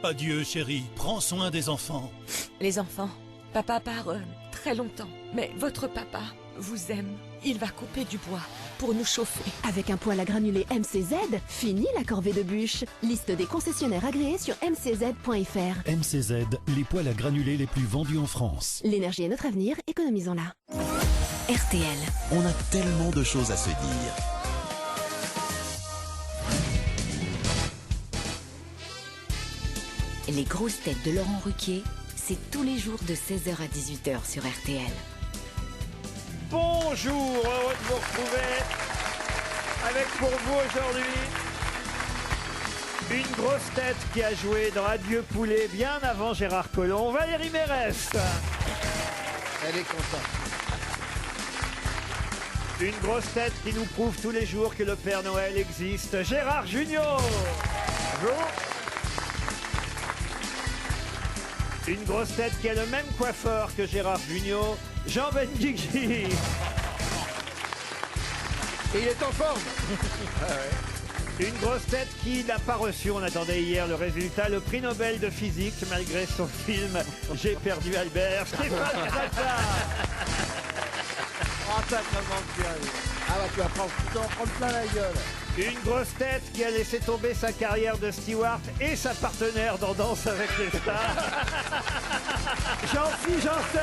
Adieu, chérie. Prends soin des enfants. Les enfants, papa part très longtemps. Mais votre papa vous aime. Il va couper du bois pour nous chauffer. Avec un poêle à granulés MCZ, fini la corvée de bûches. Liste des concessionnaires agréés sur mcz.fr. MCZ, les poêles à granulés les plus vendus en France. L'énergie est notre avenir, économisons-la. RTL. On a tellement de choses à se dire. Les grosses têtes de Laurent Ruquier, c'est tous les jours de 16h à 18h sur RTL. Bonjour, heureux de vous retrouver avec pour vous aujourd'hui une grosse tête qui a joué dans Adieu Poulet bien avant Gérard Collomb, Valérie Mérès. Elle est contente. Une grosse tête qui nous prouve tous les jours que le Père Noël existe, Gérard Junior. Bonjour. Une grosse tête qui a le même coiffeur que Gérard Junior, Jean Benguigui. Et il est en forme. Une grosse tête qui n'a pas reçu, on attendait hier le résultat, le prix Nobel de physique malgré son film J'ai perdu Albert, Stéphane Plaza. Oh, ça commence bien. Ah bah tu vas t'en prendre plein la gueule. Une grosse tête qui a laissé tomber sa carrière de steward et sa partenaire dans Danse avec les stars, Jean-Philippe Janssen.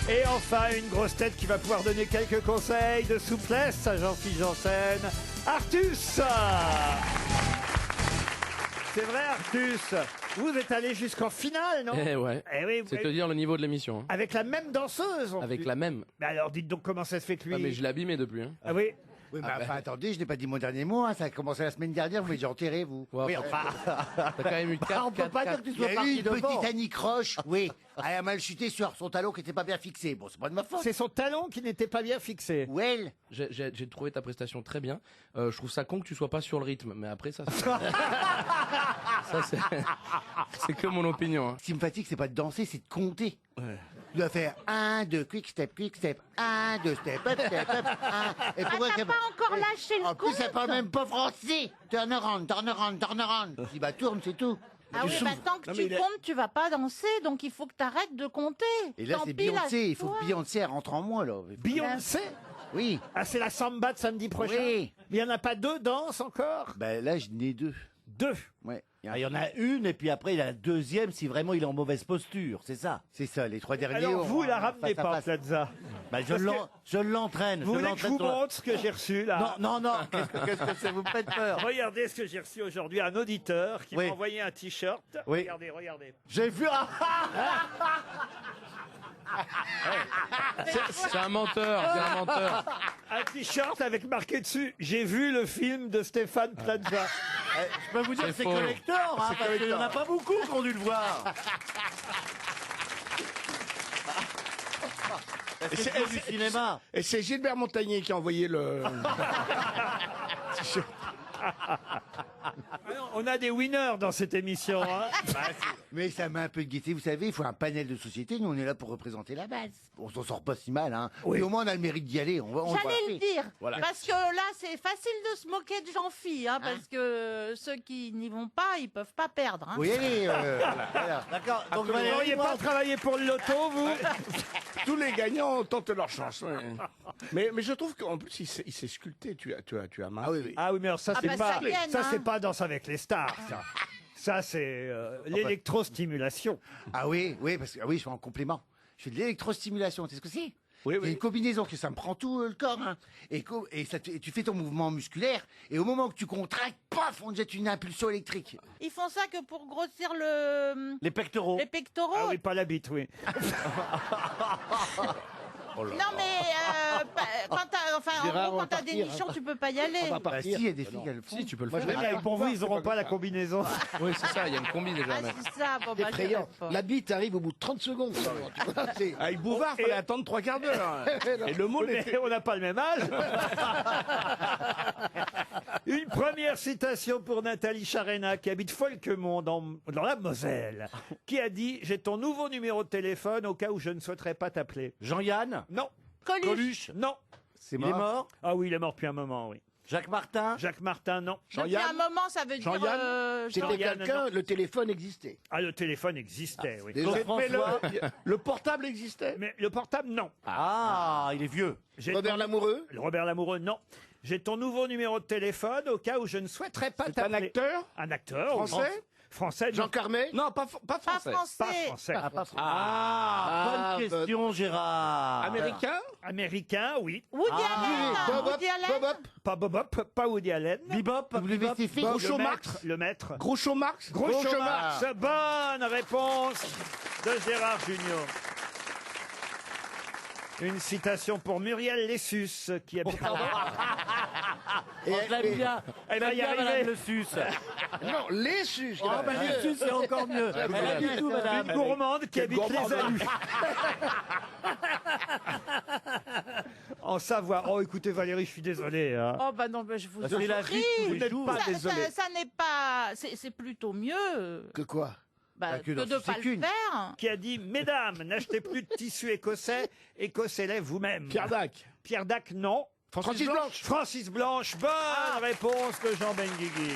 Et enfin, une grosse tête qui va pouvoir donner quelques conseils de souplesse à Jean-Philippe Janssen, Artus. C'est vrai, Artus, vous êtes allé jusqu'en finale, non? Eh ouais. Eh oui, C'est te dire le niveau de l'émission. Hein. avec la même danseuse. en Avec plus. la même. Mais alors, dites donc comment ça se fait que lui... Ah, mais je l'ai abîmé depuis. Hein. Ah oui. Oui, mais enfin, attendez, je n'ai pas dit mon dernier mot, hein. Ça a commencé la semaine dernière, vous m'avez déjà enterré, vous. Ouais, Oui, enfin, enfin. T'as quand même eu 4. On peut pas dire que tu Il y sois a eu parti une devant. petite anicroche, oui. Elle a mal chuté sur son talon qui n'était pas bien fixé. Bon, c'est pas de ma faute. C'est son talon qui n'était pas bien fixé. Well. J'ai trouvé ta prestation très bien. Je trouve ça con que tu sois pas sur le rythme. Mais après, ça, c'est que mon opinion. Hein. Ce qui me fatigue, c'est pas de danser, c'est de compter. Ouais. Tu dois faire 1, 2, quick step, 1, 2, step, up, 1. Et pourquoi t'as pas encore lâché le En plus, ça compte. parle même pas français. Turn around, turn around, turn around. Je dis, bah, tourne, c'est tout. Ah oui, bah tant que tu comptes, tu vas pas danser, donc il faut que tu arrêtes de compter. Et là, Tant c'est pis, Beyoncé. Il faut toi. que Beyoncé elle rentre en moi, là. Beyoncé. Oui. Ah, c'est la samba de samedi prochain. Oui. Mais il n'y en a pas deux danses encore? Ben là, je n'ai 2. Deux. Ouais. Il y en a une, et puis après, il y a la deuxième si vraiment il est en mauvaise posture, c'est ça. C'est ça, les 3 derniers. Alors vous on- la ramenez face à pas, face. Plaza. Bah, Parce que je l'entraîne. Vous voulez que je vous montre ce que j'ai reçu là? Non, qu'est-ce que ça vous fait peur? Regardez ce que j'ai reçu aujourd'hui, un auditeur qui Oui. m'a envoyé un t-shirt. Oui. Regardez, regardez. J'ai vu... C'est un menteur. C'est un menteur. Un t-shirt avec marqué dessus, j'ai vu le film de Stéphane Plaza. Je peux vous dire C'est que c'est faux. collector, hein, parce qu'il n'y en a pas beaucoup qui ont dû le voir. C'est du cinéma. Et c'est Gilbert Montagnier qui a envoyé le... On a des winners dans cette émission. Hein. Mais ça met un peu de gaieté, vous savez, il faut un panel de société, nous on est là pour représenter la base. On s'en sort pas si mal, hein. Oui. Et au moins on a le mérite d'y aller. J'allais le dire, Voilà. parce que là c'est facile de se moquer de Jean-Phi, hein, parce que ceux qui n'y vont pas, ils peuvent pas perdre. Hein. Oui, allez, voilà. D'accord. Donc Vous Valérie, n'auriez moi, pas travaillé pour le loto, vous? Tous les gagnants tentent leur chance. Ouais. Mais je trouve qu'en plus, il s'est sculpté. Tu as marqué. Ah oui, oui. Ah oui, mais alors ça, Ah c'est bah, pas, ça gagne, ça, hein. c'est pas Danse avec les stars, ça. Ça, c'est l'électrostimulation. Ah oui, oui, parce que oui, je fais en complément. Je fais de l'électrostimulation, tu sais ce que c'est? Oui, C'est une combinaison que ça me prend tout le corps, hein. Et tu fais ton mouvement musculaire, et au moment que tu contractes, paf, on te jette une impulsion électrique. Ils font ça que pour grossir les pectoraux. les pectoraux. Ah oui, pas la bite, oui. Non mais en gros, quand t'as des nichons, tu peux pas y aller. Bah si, il y a des filles qui le font. Si, tu peux le Oui, faire. mais pour vous, ils n'auront pas la combinaison. Oui, c'est ça. Il y a une combi déjà. Ah mais- c'est ça, bon bah je sais pas. La bite arrive au bout de 30 secondes. Ça, tu vois, c'est- Avec Bouvard, Et- fallait attendre 3 quarts d'heure. Et le mot Mais était... on n'a pas le même âge. Une première citation pour Nathalie Charena, qui habite Folquemont, dans la Moselle, qui a dit « J'ai ton nouveau numéro de téléphone au cas où je ne souhaiterais pas t'appeler. Jean-Yann » Non. Coluche. Non. C'est Il est mort. Ah oui, il est mort depuis un moment, oui. Jacques Martin. Jacques Martin, non. Depuis un moment, ça veut dire... C'était Jean-Yann. quelqu'un, le téléphone existait. Ah, le téléphone existait, oui. Mais le portable existait. Mais le portable, non. Ah, il est vieux. Robert Lamoureux. Robert Lamoureux, non. J'ai ton nouveau numéro de téléphone au cas où je ne souhaiterais pas t'appeler. un acteur. Un acteur. Français. Français. Jean Carmet. Non, pas Pas français. français. Pas français. Bonne question, Gérard. Américain. Américain, oui. Woody Allen. Woody Allen. Pas Bobop, pas Woody Allen. Bebop. Groucho Marx. Le maître. Groucho Marx. Groucho Marx. Bonne réponse de Gérard Junior. Une citation pour Muriel Lessus, qui habite... Je l'aime bien. Elle va y Madame arriver. Le Sus. Non, les sus. Oh, bah, les Sus, c'est encore mieux. Elle a du tout, madame. Une gourmande qui habite les Alus. En Savoie. Oh, écoutez, Valérie, je suis désolé. hein. Oh bah non, bah, je vous en C'est la prie. vie de tous Vous les n'êtes jours. pas Ça, désolé. ça n'est pas... C'est plutôt mieux Que quoi? que de ne pas le faire. Qui a dit, mesdames, n'achetez plus de tissu écossais, écossez-les vous-même. Pierre Dac. Pierre Dac, non. Francis Blanche. Francis Blanche, bonne réponse de Jean Benguigui.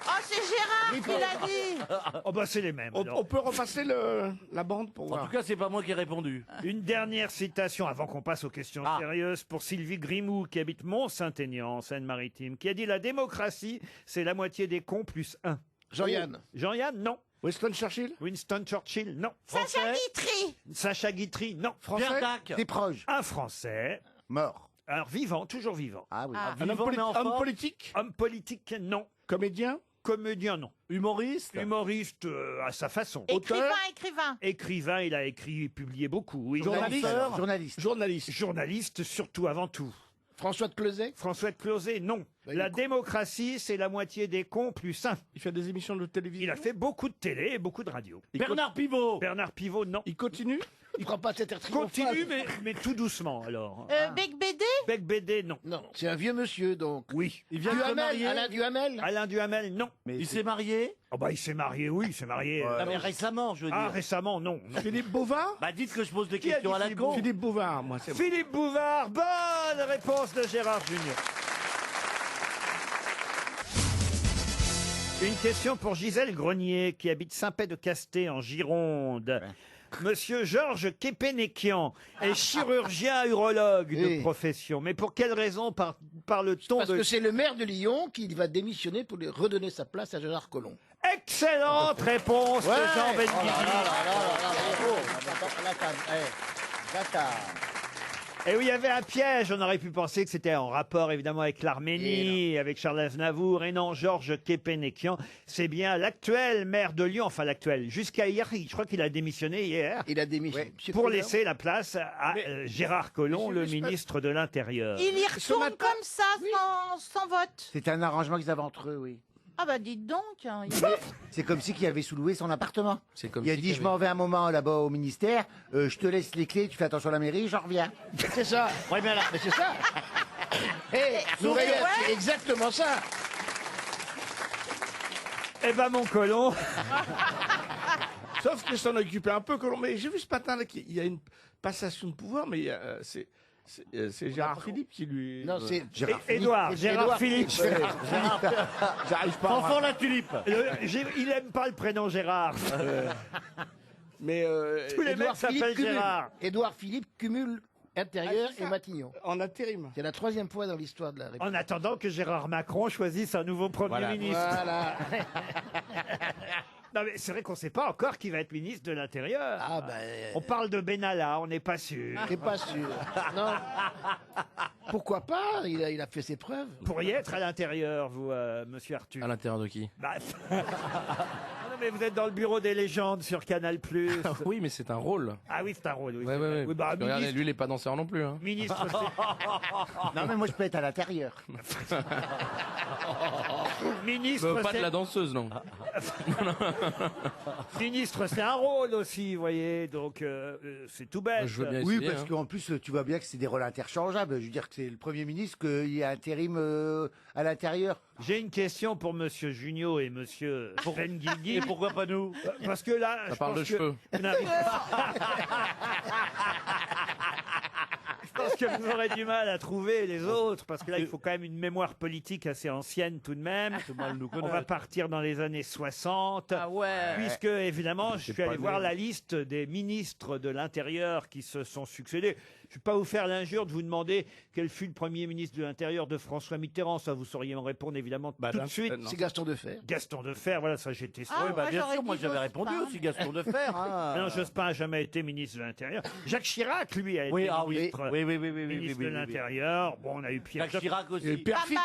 Oh, c'est Gérard qui l'a dit. Oh bah c'est les mêmes. alors. On peut repasser la bande pour En voir. tout cas, c'est pas moi qui ai répondu. Une dernière citation avant qu'on passe aux questions sérieuses pour Sylvie Grimou qui habite Mont-Saint-Aignan en Seine-Maritime qui a dit la démocratie c'est la moitié des cons plus un. Jean-Yann. Jean-Yann, non. Winston Churchill. Winston Churchill, non. Sacha Guitry. Sacha Guitry, non. Pierre Dac. Des proches. Un Français. Mort. Alors vivant, toujours vivant. Ah oui. Ah. Un homme, Vivant, mais en homme forme. politique. Homme politique, non. Comédien. Comédien, non. Humoriste. Humoriste à sa façon. Écrivain. Écrivain, il a écrit et publié beaucoup. Oui. Journaliste. Journaliste. Journaliste. Journaliste, surtout avant tout. François de Closet. François de Closet, non. Bah, il La est con. démocratie, c'est la moitié des cons plus un. Il fait des émissions de télévision. Il a fait beaucoup de télé et beaucoup de radio. Bernard Pivot. Bernard Pivot, non. Il continue. Il prend pas cet air Continue, mais tout doucement, alors. Bec Bédé. Bec Bédé, non. Non, c'est un vieux monsieur donc. Oui. Il vient de se marier. Alain Duhamel. Alain Duhamel, non. Il s'est marié. Oh bah, il s'est marié, oui, il s'est marié. Non, mais récemment, je veux Ah, dire. récemment, non. non. Philippe Bouvard. Bah, dites que je pose des Qui a questions dit à la Philippe con. Philippe Bouvard, moi c'est. Philippe Bouvard, bonne réponse de Gérard Junior. Une question pour Gisèle Grenier, qui habite Saint-Pé-de-Casté en Gironde. Monsieur Georges Kepenekian est chirurgien urologue de profession. Mais pour quelle raison parle-t-on Parce de... que c'est le maire de Lyon qui va démissionner pour lui redonner sa place à Gérard Collomb. Excellente réponse de Jean Benguigui. Et oui, il y avait un piège. On aurait pu penser que c'était en rapport, évidemment, avec l'Arménie, avec Charles Aznavour. Et non, Georges Kepenekian, c'est bien l'actuel maire de Lyon. Enfin, l'actuel. Jusqu'à hier, je crois qu'il a démissionné hier. Il a démissionné. Pour laisser la place à Gérard Collomb, le ministre de l'Intérieur. Il y retourne comme ça, sans vote. C'est un arrangement qu'ils avaient entre eux, oui. Ah bah dites donc. Hein, C'est comme si qu'il avait sous-loué son appartement. C'est comme Il a si dit, qu'il je m'en vais un moment là-bas au ministère, je te laisse les clés, tu fais attention à la mairie, j'en reviens. C'est ça. Ouais, mais là, Mais c'est ça. C'est exactement ça. Eh ben, mon Collomb. Sauf que s'en occupait un peu Collomb. Mais j'ai vu ce matin là qu'il y a une passation de pouvoir, mais c'est Gérard Philippe qui lui. Non, c'est Gérard Gérard Philippe. J'arrive pas. Enfant la tulipe. Il aime pas le prénom Gérard. Mais Tous les mecs s'appellent Gérard. Édouard Philippe cumule intérieur et Matignon. en intérim. C'est la 3e fois dans l'histoire de la République. En attendant que Gérard Macron choisisse un nouveau Premier ministre. Voilà. Non, mais c'est vrai qu'on ne sait pas encore qui va être ministre de l'Intérieur. Ah ben. On parle de Benalla, on n'est pas sûr. T'es pas sûr. Non. Pourquoi pas il a fait ses preuves. Vous pourriez être à l'Intérieur, vous, monsieur Arthur. À l'intérieur de qui? Bah, non, mais vous êtes dans le bureau des légendes sur Canal+. Oui, mais c'est un rôle. Ah oui, c'est un rôle. Oui, Ouais, c'est ouais, vrai. ouais. Oui, bah, Parce que regardez, ministre, lui, il est pas danseur non plus. Hein. ministre, Non, mais moi, je peux être à l'intérieur. ministre, Pas de c'est- la danseuse, non. ministre, c'est un rôle aussi, vous voyez. Donc, c'est tout bête. Je veux bien Oui, essayer, parce hein. qu'en plus, tu vois bien que c'est des rôles interchangeables. Je veux dire que c'est le Premier ministre qu'il y a intérim à l'intérieur. J'ai une question pour Monsieur Junio et Monsieur Benguigui. Et pourquoi pas nous? Parce que là, Ça je parle pense de que cheveux. vous n'arrivez pas- Je pense que vous aurez du mal à trouver les autres, parce que là, il faut quand même une mémoire politique assez ancienne tout de même. On va partir dans les années 60. Ah ouais. Puisque, évidemment, je suis allé voir la liste des ministres de l'Intérieur qui se sont succédés. Je ne vais pas vous faire l'injure de vous demander quel fut le premier ministre de l'Intérieur de François Mitterrand. Ça, vous sauriez m'en répondre, évidemment, tout de suite. C'est Gaston Defer. Gaston Defer, voilà, ça, j'étais sûr. Ah, Oui, bah, moi, bien j'aurais sûr, dit moi j'avais répondu Jospin. aussi, Gaston Defer. Hein. Non, Jospin n'a jamais été ministre de l'Intérieur. Jacques Chirac, lui, a été Oui, ah oui, ministre, oui, ministre de l'Intérieur. Bon, on a eu Pierre Jacques Chirac aussi. Et Pas Perfit. mal.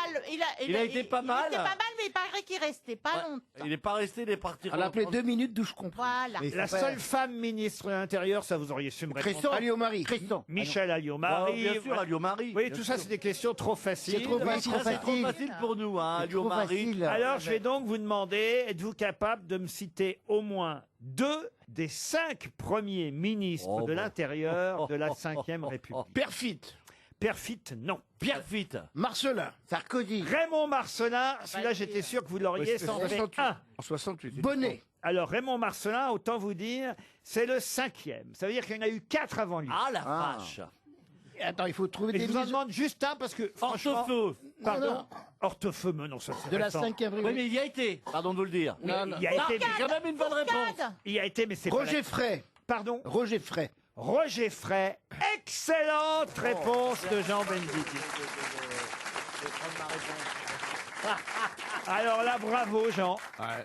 Il a été pas mal. Il était pas mal, mais il paraît qu'il restait pas longtemps. Il n'est pas resté, il est parti. On l'appelait 2 minutes d'où je comprends. Voilà. La seule femme ministre de l'Intérieur, ça vous auriez su me répondre. Cresson. Alliot-Marie. Cresson. Michel Ah, Alliot-Marie. bien sûr, Alliot-Marie. Oui, tout ça, c'est des questions trop faciles. C'est trop facile. C'est trop facile pour nous, hein, C'est trop Alliot-Marie. facile. Alors, je vais donc vous demander, êtes-vous capable de me citer au moins 2 des 5 premiers ministres Oh, de bon. l'Intérieur de la Ve République? Perfit. Perfit, non. Pierre Fitte. Marcelin. Sarkozy. Raymond Marcelin, celui-là, j'étais sûr que vous l'auriez sans fait 68. un. En 68. Bonnet. Alors, Raymond Marcelin, autant vous dire, c'est le 5e. Ça veut dire qu'il y en a eu 4 avant lui. Ah la vache. Attends, il faut trouver Et des je vous en ministres demande juste un parce que, franchement... Hortefeux. Pardon. Hortefeux, mais non, ça c'est de la récent. 5e Oui, République. mais il y a été. Pardon de vous le dire. Il y a été, C'est quand même une bonne réponse. il y a été, mais c'est pas Roger la- Frey. Pardon. Roger Frey. Roger Frey. Excellente réponse de Jean Benguigui. Alors là, bravo Jean.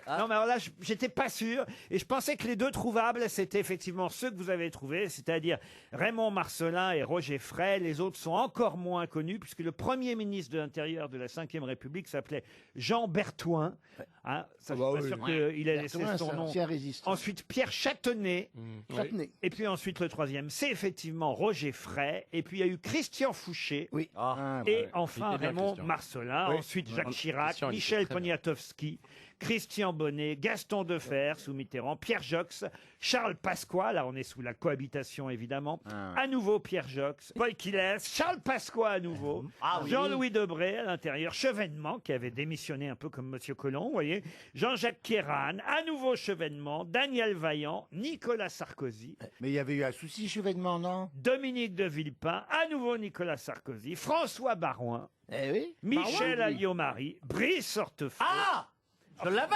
Non mais alors là, j'étais pas sûr et je pensais que les 2 trouvables, c'était effectivement ceux que vous avez trouvés, c'est-à-dire Raymond Marcelin et Roger Frey. Les autres sont encore moins connus puisque le premier ministre de l'Intérieur de la Ve République s'appelait Jean Berthoin. Hein, ça, je suis pas sûr qu'il ait laissé Berthoin, son c'est un nom. ancien résistant. Ensuite, Pierre Châtenay. Châtenay. Et puis ensuite, le 3e, c'est effectivement Roger Frey. Et puis, il y a eu Christian Fouché. Oui. Ah. Et enfin, Il était bien, Raymond Christian. Marcelin. Oui. Ensuite, Jacques Ouais. Chirac, Christian, il était Michel très bien. Poniatowski, Christian Bonnet, Gaston Defer sous Mitterrand, Pierre Jox, Charles Pasqua, là on est sous la cohabitation évidemment, à nouveau Pierre Jox, Paul Quillès, Charles Pasqua à nouveau, Ah oui. Jean-Louis Debré à l'intérieur, Chevènement qui avait démissionné un peu comme Monsieur Collomb, vous voyez, Jean-Jacques Kéran, à nouveau Chevènement, Daniel Vaillant, Nicolas Sarkozy, Mais il y avait eu un souci, Chevènement, non? Dominique de Villepin, à nouveau Nicolas Sarkozy, François Barouin, Eh oui. Michel Alliot-Marie, Brice Hortefeux. Ah, je l'avais.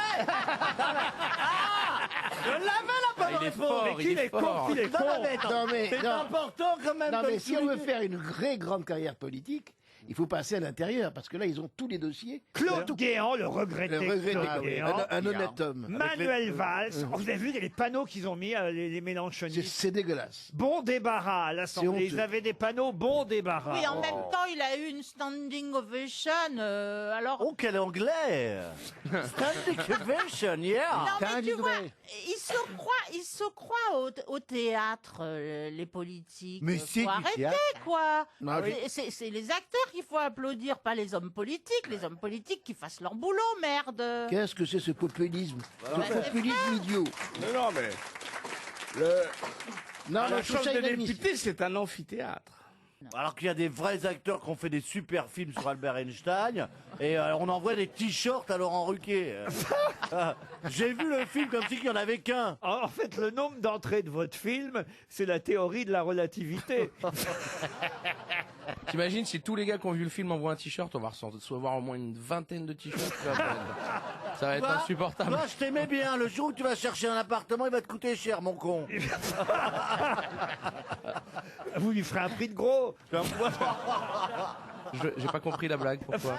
Je l'avais la bonne Il est réponse. fort, Mais qu'il est con, qu'il est Non, con. mais attends, Non, mais- c'est non. important quand même. Non, de mais le si on veut souligner. faire une vraie grande carrière politique, il faut passer à l'intérieur, parce que là, ils ont tous les dossiers. Claude Guéant, le regretté, Le regret Claude des Guéant. un honnête homme. Manuel Valls. Oh, vous avez vu les panneaux qu'ils ont mis, les Mélenchonistes? C'est dégueulasse. Bon débarras à l'Assemblée. C'est Ils honteux. avaient des panneaux bon débarras. Oui, en même temps, il a eu une standing ovation. Alors, Oh, quel anglais. Standing ovation, yeah. non, mais tu vois, ils se croient au théâtre, les politiques. Mais c'est Faut du arrêter, théâtre. quoi. Non, C'est les acteurs qu'il faut applaudir, pas les hommes politiques. Les hommes politiques qui fassent leur boulot, merde. Qu'est-ce que c'est ce populisme? Ce populisme idiot. Non, mais. Non, La non, tout Chambre ça, des inadmissible. députés, c'est un amphithéâtre. Alors qu'il y a des vrais acteurs qui ont fait des super films sur Albert Einstein et on envoie des t-shirts à Laurent Ruquier. J'ai vu le film comme si il n'y en avait qu'un. En fait, le nombre d'entrées de votre film, c'est la théorie de la relativité. T'imagines si tous les gars qui ont vu le film envoient un t-shirt, on va recevoir au moins une vingtaine de t-shirts. Ça va être Toi, insupportable. Toi, je t'aimais bien. Le jour où tu vas chercher un appartement, il va te coûter cher, mon con. Vous lui ferez un prix de gros. J'ai pas compris la blague, pourquoi?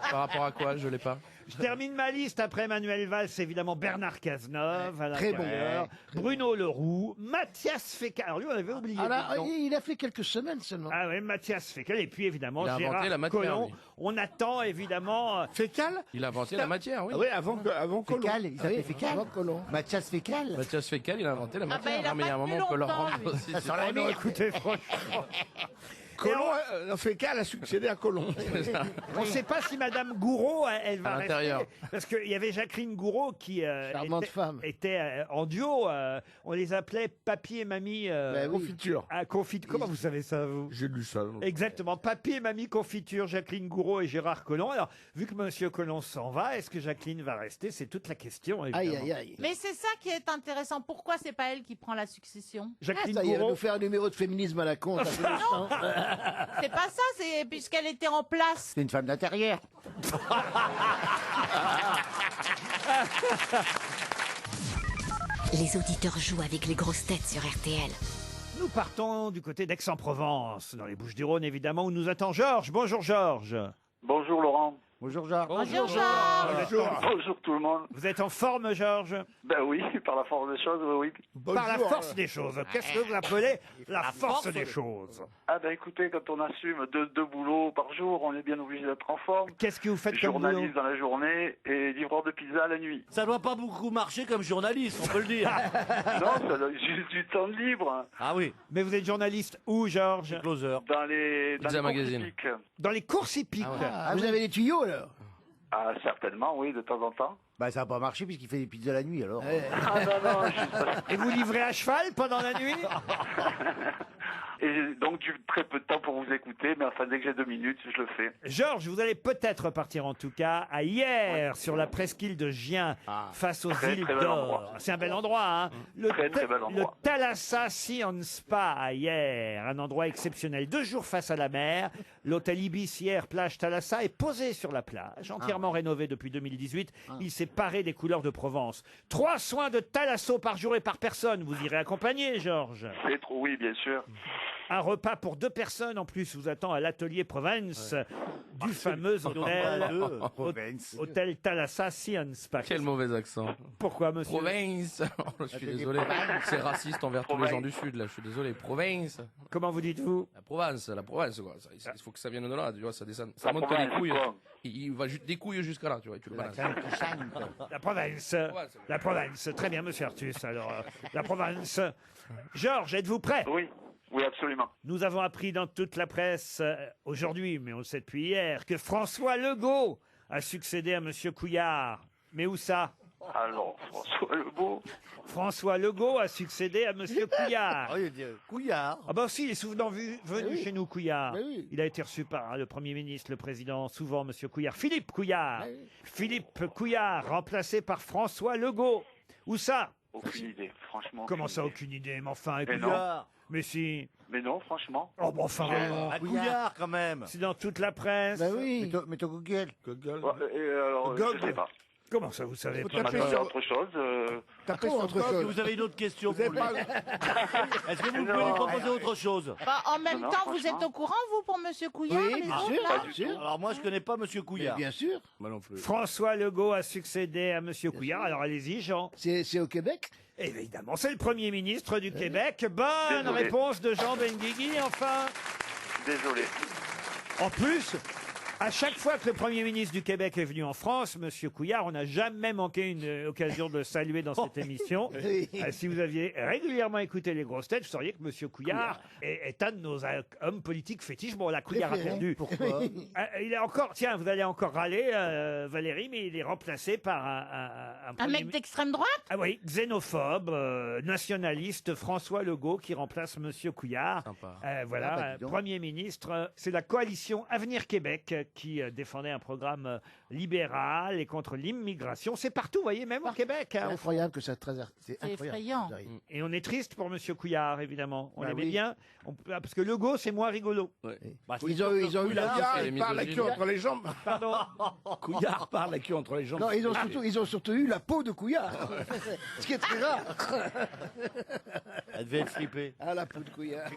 Par rapport à quoi? Je l'ai pas. Je termine ma liste après Manuel Valls, évidemment Bernard Cazeneuve, à Très bon. l'intérieur, Bruno Leroux, Mathias Fécal. Alors lui, on avait oublié. Alors, le nom. il a fait quelques semaines seulement. Ah oui, Mathias Fécal. Et puis évidemment, Il a inventé Gérard la matière, Collomb. lui. On attend évidemment. Fécal? Il a inventé la matière, oui. Ah oui, avant Colomb. Fécal, il s'appelait Oui, Fécal. avant Colomb. Mathias Fécal. Mathias Fécal, il a inventé la bah, matière. il a Non, mais il y a pas un tenu moment, on peut leur longtemps, rendre lui. aussi. Ça sent la Oh non, merde. écoutez, franchement. Colomb, en fait qu'elle a succédé à Colomb. On ne sait pas si Madame Gouraud, elle va À rester. l'intérieur. Parce qu'il y avait Jacqueline Gouraud qui Charmante femme. était en duo. On les appelait Papy et Mamie. Confiture. À Comment vous savez ça, vous? J'ai lu ça. Exactement. Papy et Mamie Confiture, Jacqueline Gouraud et Gérard Collomb. Alors, vu que Monsieur Collomb s'en va, est-ce que Jacqueline va rester? C'est toute la question, évidemment. Aïe, aïe, aïe. Mais c'est ça qui est intéressant. Pourquoi c'est pas elle qui prend la succession? Jacqueline Ça y est, elle va Gouraud. nous faire un numéro de féminisme à la con. ça fait longtemps. C'est pas ça, c'est puisqu'elle était en place. C'est une femme d'intérieur. Les auditeurs jouent avec les grosses têtes sur RTL. Nous partons du côté d'Aix-en-Provence, dans les Bouches-du-Rhône, évidemment, où nous attend Georges. Bonjour, Georges. Bonjour Laurent. Bonjour Georges. Bonjour Georges. Bonjour tout le monde. Vous êtes en forme, Georges? Ben oui, par la force des choses, oui. Par la force des choses. Qu'est-ce que vous appelez la force des choses? Ah ben écoutez, quand on assume deux boulots par jour, on est bien obligé d'être en forme. Qu'est-ce que vous faites comme boulot? Journaliste dans la journée et livreur de pizza la nuit. Ça doit pas beaucoup marcher comme journaliste, on peut le dire. Non, ça donne juste du temps libre. Ah oui. Mais vous êtes journaliste où, Georges? Closer. Dans les Pizza courses Magazine. hippiques. Dans les courses hippiques. Ah, vous avez des tuyaux alors? Ah certainement, oui, de temps en temps. Bah ça va pas marcher puisqu'il fait des pizzas la nuit alors. Ah non, je suis pas... Et vous livrez à cheval pendant la nuit? Et donc du très peu de temps pour vous écouter, mais enfin dès que j'ai 2 minutes, je le fais. Georges, vous allez peut-être partir en tout cas à Hyères, sur la presqu'île de Gien, face aux Très, îles très bel d'Or. endroit. C'est un bel endroit, hein? Très, très bel Le endroit. Thalassa Sea and Spa à Hyères, un endroit exceptionnel. 2 jours face à la mer. L'hôtel Ibis Hyères plage Thalassa est posé sur la plage, entièrement rénové depuis 2018. Il s'est paré des couleurs de Provence. 3 soins de thalasso par jour et par personne. Vous irez accompagner, Georges. C'est trop, oui, bien sûr. Un repas pour 2 personnes en plus vous attend à l'atelier Provence du fameux hôtel Thalassa Sea and Spa. Quel mauvais accent. Pourquoi, monsieur? Province. Je suis désolé. C'est raciste envers tous les gens du Sud, là. Je suis désolé. Province. Comment vous dites-vous? La Provence, quoi. Il faut que ça vienne de là, tu vois, ça descend. Ça La monte province, les couilles. quoi. Il va des couilles jusqu'à là, tu vois, et tu le balances. La Provence. La Provence. Très bien, monsieur Artus. Alors, la Provence. Georges, êtes-vous prêt? Oui. Oui, absolument. Nous avons appris dans toute la presse aujourd'hui, mais on le sait depuis hier, que François Legault a succédé à monsieur Couillard. Mais où ça? Alors, François Legault. François Legault a succédé à monsieur Couillard. Couillard. Ah ben si, il est souvent venu chez nous, Couillard. Mais oui. Il a été reçu par le Premier ministre, le Président, souvent monsieur Couillard. Philippe Couillard. Philippe Couillard, remplacé par François Legault. Où ça? Aucune idée, franchement. Comment aucune ça, idée. aucune idée? Mais enfin, Mais écoutez. non. Mais si. Mais non, franchement. Oh, bon, enfin. À Couillard quand même. C'est dans toute la presse. Bah oui. Mets ton Google. Ouais, et alors, Gog. je sais pas. Comment ça, vous savez Faut pas? taper C'est sur- autre chose. Tapez Oh, sur autre Gog. chose. Vous avez une autre question Vous pour avez lui. pas... Est-ce que vous Non. pouvez lui proposer autre chose? Bah, en même Non, temps, vous franchement. êtes au courant, vous, pour Monsieur Couillard, Oui, les bien autres, sûr. là Pas du tout. Alors moi je connais pas Monsieur Mais Couillard. bien sûr. Moi non plus. François Legault a succédé à monsieur Couillard. Alors allez-y, Jean. C'est au Québec? Évidemment, c'est le Premier ministre du Québec. Bonne Désolé. réponse de Jean Benguigui, enfin. Désolé. En plus, à chaque fois que le Premier ministre du Québec est venu en France, monsieur Couillard, on n'a jamais manqué une occasion de le saluer dans cette émission. Oui. Si vous aviez régulièrement écouté les grosses têtes, vous sauriez que monsieur Couillard est un de nos hommes politiques fétiches. Bon, la Couillard a Préféré. perdu. Pourquoi? Il est encore, tiens, vous allez encore râler, Valérie, mais il est remplacé par Un Premier mec d'extrême droite? Ah oui, xénophobe, nationaliste, François Legault qui remplace monsieur Couillard. Sympa. Voilà, Ah, bah, dis donc. Premier ministre. C'est la coalition Avenir Québec qui défendait un programme libéral et contre l'immigration. C'est partout, vous voyez, même au Québec. C'est hein. incroyable que ça c'est C'est incroyable. effrayant. Ça arrive. Et on est triste pour monsieur Couillard, évidemment. On Bah l'aimait oui. bien. Parce que Legault, c'est moins rigolo. Bah, c'est Ils ont eu la... Couillard, Elle est il parle la queue misogyne. entre les jambes. Pardon. Couillard parle la queue entre les jambes. Non, ils ont surtout eu la peau de Couillard. Ce qui est très rare. Elle devait être flippée. Ah, la peau de Couillard.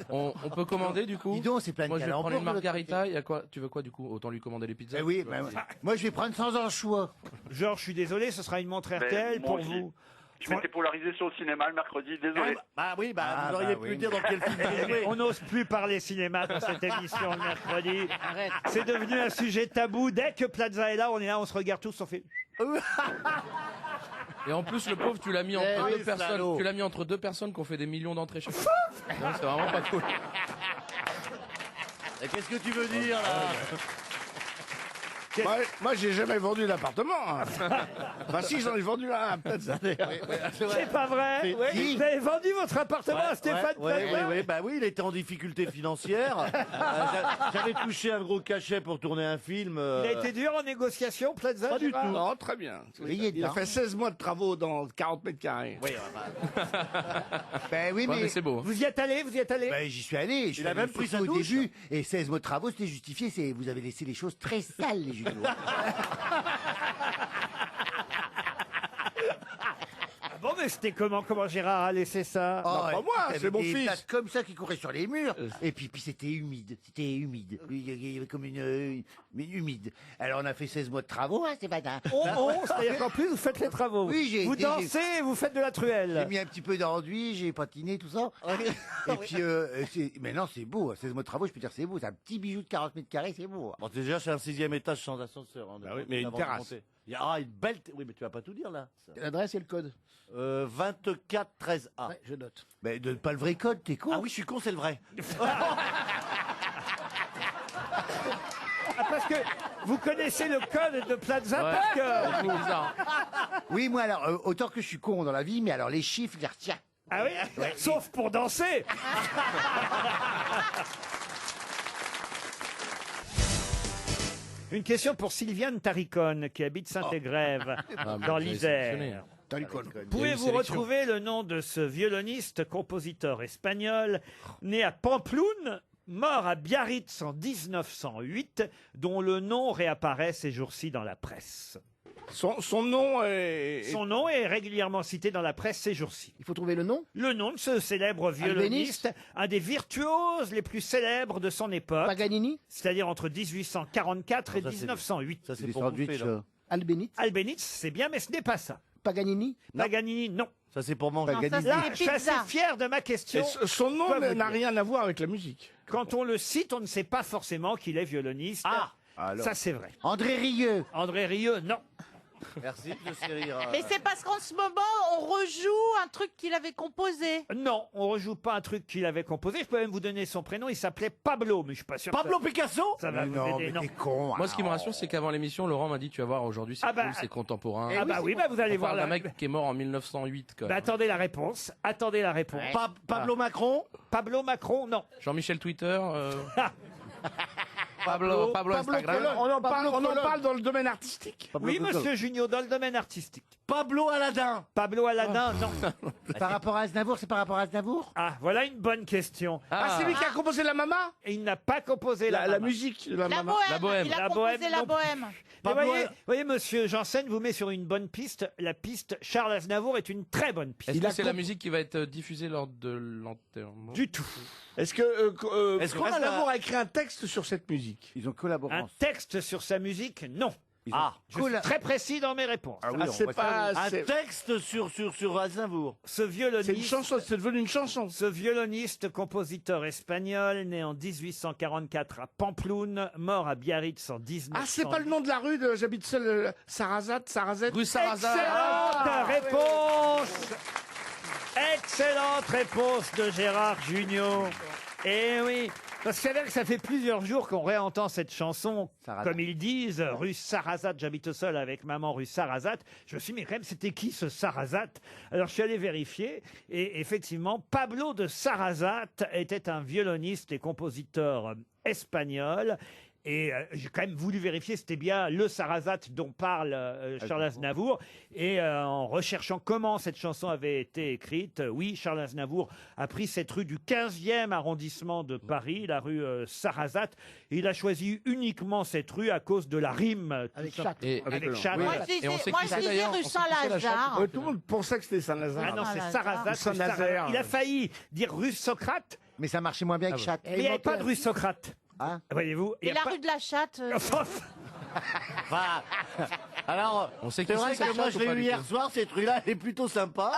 On peut commander du coup? Dis donc, c'est plein de Moi je vais calembours, prendre une votre margarita. Il y a quoi? Tu veux quoi du coup? Autant lui commander les pizzas. Eh oui, ben, moi je vais prendre sans anchois. Georges, je suis désolé, ce sera une montre Ben, RTL moi pour aussi. vous. Je m'étais polarisé sur le cinéma le mercredi, désolé. Bah oui, bah Ah, vous auriez bah pu oui. dire dans quel film vous jouez. On n'ose plus parler cinéma dans cette émission le mercredi. C'est devenu un sujet tabou. Dès que Plaza est là, on se regarde tous, on fait... Et en plus, le pauvre, tu l'as mis entre oui, deux personnes. salaud. Tu l'as mis entre 2 personnes qui ont fait des millions d'entrées chaque fois. Non, c'est vraiment pas cool. Et qu'est-ce que tu veux dire, là Moi, j'ai jamais vendu d'appartement. Hein. Enfin, si, j'en ai vendu un, peut-être. C'est pas vrai. Si. Vous avez vendu votre appartement à Stéphane Plaza? Oui, il était en difficulté financière. J'avais touché un gros cachet pour tourner un film. Il a été dur en négociation, Plaza? Pas du Gérard tout. Non, très bien. Il a fait 16 mois de travaux dans 40 mètres carrés. Oui, Ben oui, Ouais, mais c'est beau. Vous y êtes allé? Vous y êtes allé? Ben, j'y suis allé. Il a même pris sa au douche. début. Et 16 mois de travaux, c'était justifié. Vous avez laissé les choses très sales, les jumeaux. Bon, mais c'était comment Gérard a laissé ça? Oh, pas moi, il y c'est avait mon des fils. plaques comme ça qui couraient sur les murs. Et puis c'était humide. C'était humide. Il y avait comme une humide. Alors on a fait 16 mois de travaux, hein, c'est pas dingue. C'est-à-dire qu'en plus vous faites les travaux. Oui, vous dansez et vous faites de la J'ai truelle. mis un petit peu d'enduit, j'ai patiné, tout ça. Et puis, mais non, c'est beau. 16 mois de travaux, je peux dire, c'est beau. C'est un petit bijou de 40 mètres carrés, c'est beau. Bon, déjà, c'est un 6e étage sans ascenseur. Hein, oui, mais une avant de terrasse. monter. Une belle... Oui, mais tu vas pas tout dire, là. L'adresse et le code. 24 13A. Ouais, je note. Mais donne pas le vrai code, t'es con. Ah oui, je suis con, c'est le vrai. Parce que vous connaissez le code de Plaza parce que... Oui, moi, alors, autant que je suis con dans la vie, mais alors les chiffres, je les retiens. Ah oui? Sauf pour danser. Une question pour Sylviane Taricone, qui habite Saint-Égrève, dans l'Isère. Pouvez-vous retrouver le nom de ce violoniste, compositeur espagnol, né à Pampelune, mort à Biarritz en 1908, dont le nom réapparaît ces jours-ci dans la presse? Son nom est... Son nom est régulièrement cité dans la presse ces jours-ci. Il faut trouver le nom. Le nom de ce célèbre violoniste, un des virtuoses les plus célèbres de son époque. Paganini. C'est-à-dire entre 1844 et Ça, c'est- 1908. Ça, c'est pour bouffer, là. Albéniz. Albéniz, c'est bien, mais ce n'est pas ça. Paganini. Paganini, non. Ça, c'est pour manger. Non, ça, Là, c'est je suis les assez pizzas. fier de ma Et question. son nom Quoi vous n'a dire rien à voir avec la musique. Quand on le cite, on ne sait pas forcément qu'il est violoniste. Ah, alors. Ça, c'est vrai. André Rieu. André Rieu, non. Merci de se rire. Mais c'est parce qu'en ce moment, on rejoue un truc qu'il avait composé. Non, on rejoue pas un truc qu'il avait composé. Je peux même vous donner son prénom. Il s'appelait Pablo, mais je suis pas sûr. Pablo Picasso. Ça va vous Non, aider, mais non. t'es con. Moi, ce qui me rassure, c'est qu'avant l'émission, Laurent m'a dit, tu vas voir, aujourd'hui, c'est Ah bah, cool, c'est contemporain. Ah bah oui, bah vous allez On voir parle la... d'un mec qui est mort en 1908, quoi. Bah, attendez la réponse. Attendez la réponse. Pablo Macron. Pablo Macron, non. Jean-Michel Twitter. Pablo Instagram. On en parle dans le domaine artistique. Oui, monsieur Junio, dans le domaine artistique. Pablo Aladin. Pablo Aladin, non. Par rapport à Aznavour, c'est par rapport à Aznavour? Ah, voilà une bonne question. Ah, c'est lui qui a composé la Mama? Et il n'a pas composé la, La Mama. musique de la La Mama. bohème. La bohème. Il a La composé bohème, la non. bohème. Mais voyez, monsieur Janssen vous met sur une bonne piste. La piste Charles Aznavour est une très bonne piste. Est-ce que c'est la musique qui va être diffusée lors de l'enterrement? Du tout. Est-ce que Est-ce qu'on a Aznavour la- a écrit un texte sur cette musique? Ils ont collaboré. Un texte sur sa musique, non. Ah, Je suis très précis dans mes réponses. Ah oui, Ah, on c'est voit pas... un c'est- texte sur Aznavour. Ce C'est une violoniste, chanson, c'est devenu une chanson. ce violoniste compositeur espagnol, né en 1844 à Pampelune, mort à Biarritz en 1900. Ah, c'est pas le nom de la rue de j'habite seul, Sarrazat. Rue Sarrazat. Excellente réponse. Excellente réponse de Gérard Jugnot. Eh oui, parce que ça fait plusieurs jours qu'on réentend cette chanson, Sarrazat. comme ils disent, rue Sarrazat, j'habite seul avec maman rue Sarrazat. Je me suis dit, mais quand même, c'était qui ce Sarrazat? Alors je suis allé vérifier, et effectivement, Pablo de Sarrazat était un violoniste et compositeur espagnol. Et j'ai quand même voulu vérifier, c'était bien le Sarrazat dont parle Charles Aznavour. Et en recherchant comment cette chanson avait été écrite, oui, Charles Aznavour a pris cette rue du 15e arrondissement de Paris, la rue Sarrazat. Et il a choisi uniquement cette rue à cause de la rime. Avec tout Chat. Et, Avec Chat. Moi, voilà. je Et on sait disais, moi, qui je c'est, disais d'ailleurs. rue On sait qui c'est, la Saint-Lazare. Tout le monde pensait que c'était Saint-Lazare. Ah non, c'est Saint-Lazare. Sarrazat. Saint-Nazaire. Il a failli dire rue Socrate, Mais ça marchait moins bien que Chat. mais il n'y avait pas de rue Socrate. Hein? Voyez-vous. il y Et a la pas- rue de la Chatte. Enfin, alors, On sait c'est qui vrai c'est, que cette moi chatte je ou l'ai pas eu du hier tout soir, cette rue-là, elle est plutôt sympa.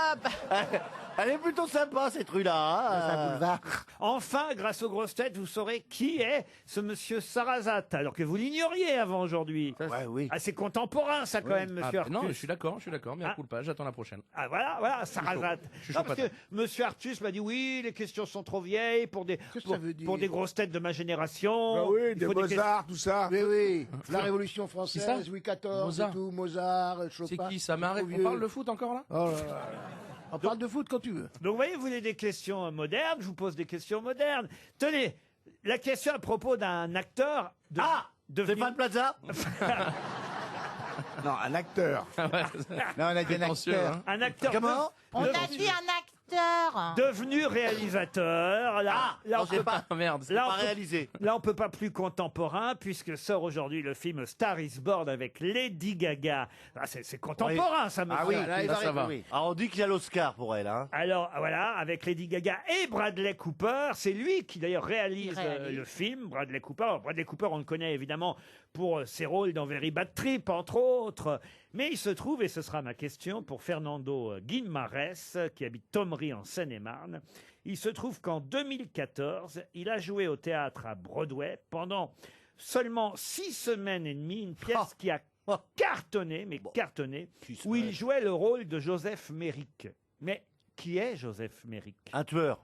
Elle est plutôt sympa, cette rue-là. Hein. C'est un boulevard. Enfin, grâce aux grosses têtes, vous saurez qui est ce monsieur Sarrazat, alors que vous l'ignoriez avant aujourd'hui. Ouais, oui. Ah, c'est contemporain, ça, quand même, monsieur Ah, non, Artus. je suis d'accord, mais à coup pas, j'attends la prochaine. Ah, voilà, Sarrazat. Je suis chaud Non, parce que patate. monsieur Artus m'a dit oui, les questions sont trop vieilles pour des, Qu'est-ce que ça veut dire pour des grosses têtes de ma génération. Bah oui, Il des faut Mozart, tout ça. Oui, oui. La Révolution Qui ça française, Louis XIV, Mozart. et tout, Mozart, Chopin. C'est qui ça m'arrête? Trop On vieux. parle de foot encore là? Oh là là. On parle de foot quand tu veux. Donc, vous voyez, vous voulez des questions modernes, je vous pose des questions modernes. Tenez, la question à propos d'un acteur de... devenu- Stéphane Plaza. Non, un acteur. Non, on a dit un Prétentieux, acteur. hein. Un acteur Comment On a dit un acteur. devenu réalisateur. Là, Non, on c'est peut pas, Merde. c'est Là, pas on peut- réalisé. Là, on peut pas plus contemporain, puisque sort aujourd'hui le film Star is Born avec Lady Gaga. Ah, c'est contemporain, ça, monsieur. Ah oui, Là, il ça, va ça va. oui. Alors, on dit qu'il y a l'Oscar pour elle. Hein. Alors, voilà, avec Lady Gaga et Bradley Cooper. C'est lui qui, d'ailleurs, réalise le film, Bradley Cooper. Alors, Bradley Cooper, on le connaît évidemment pour ses rôles dans Very Bad Trip, entre autres. Mais il se trouve, et ce sera ma question pour Fernando Guimarães, qui habite Thomery en Seine-et-Marne, il se trouve qu'en 2014, il a joué au théâtre à Broadway pendant seulement 6 semaines et demie, une pièce qui a cartonné, mais cartonné, où il jouait le rôle de Joseph Merrick. Mais qui est Joseph Merrick? Un tueur.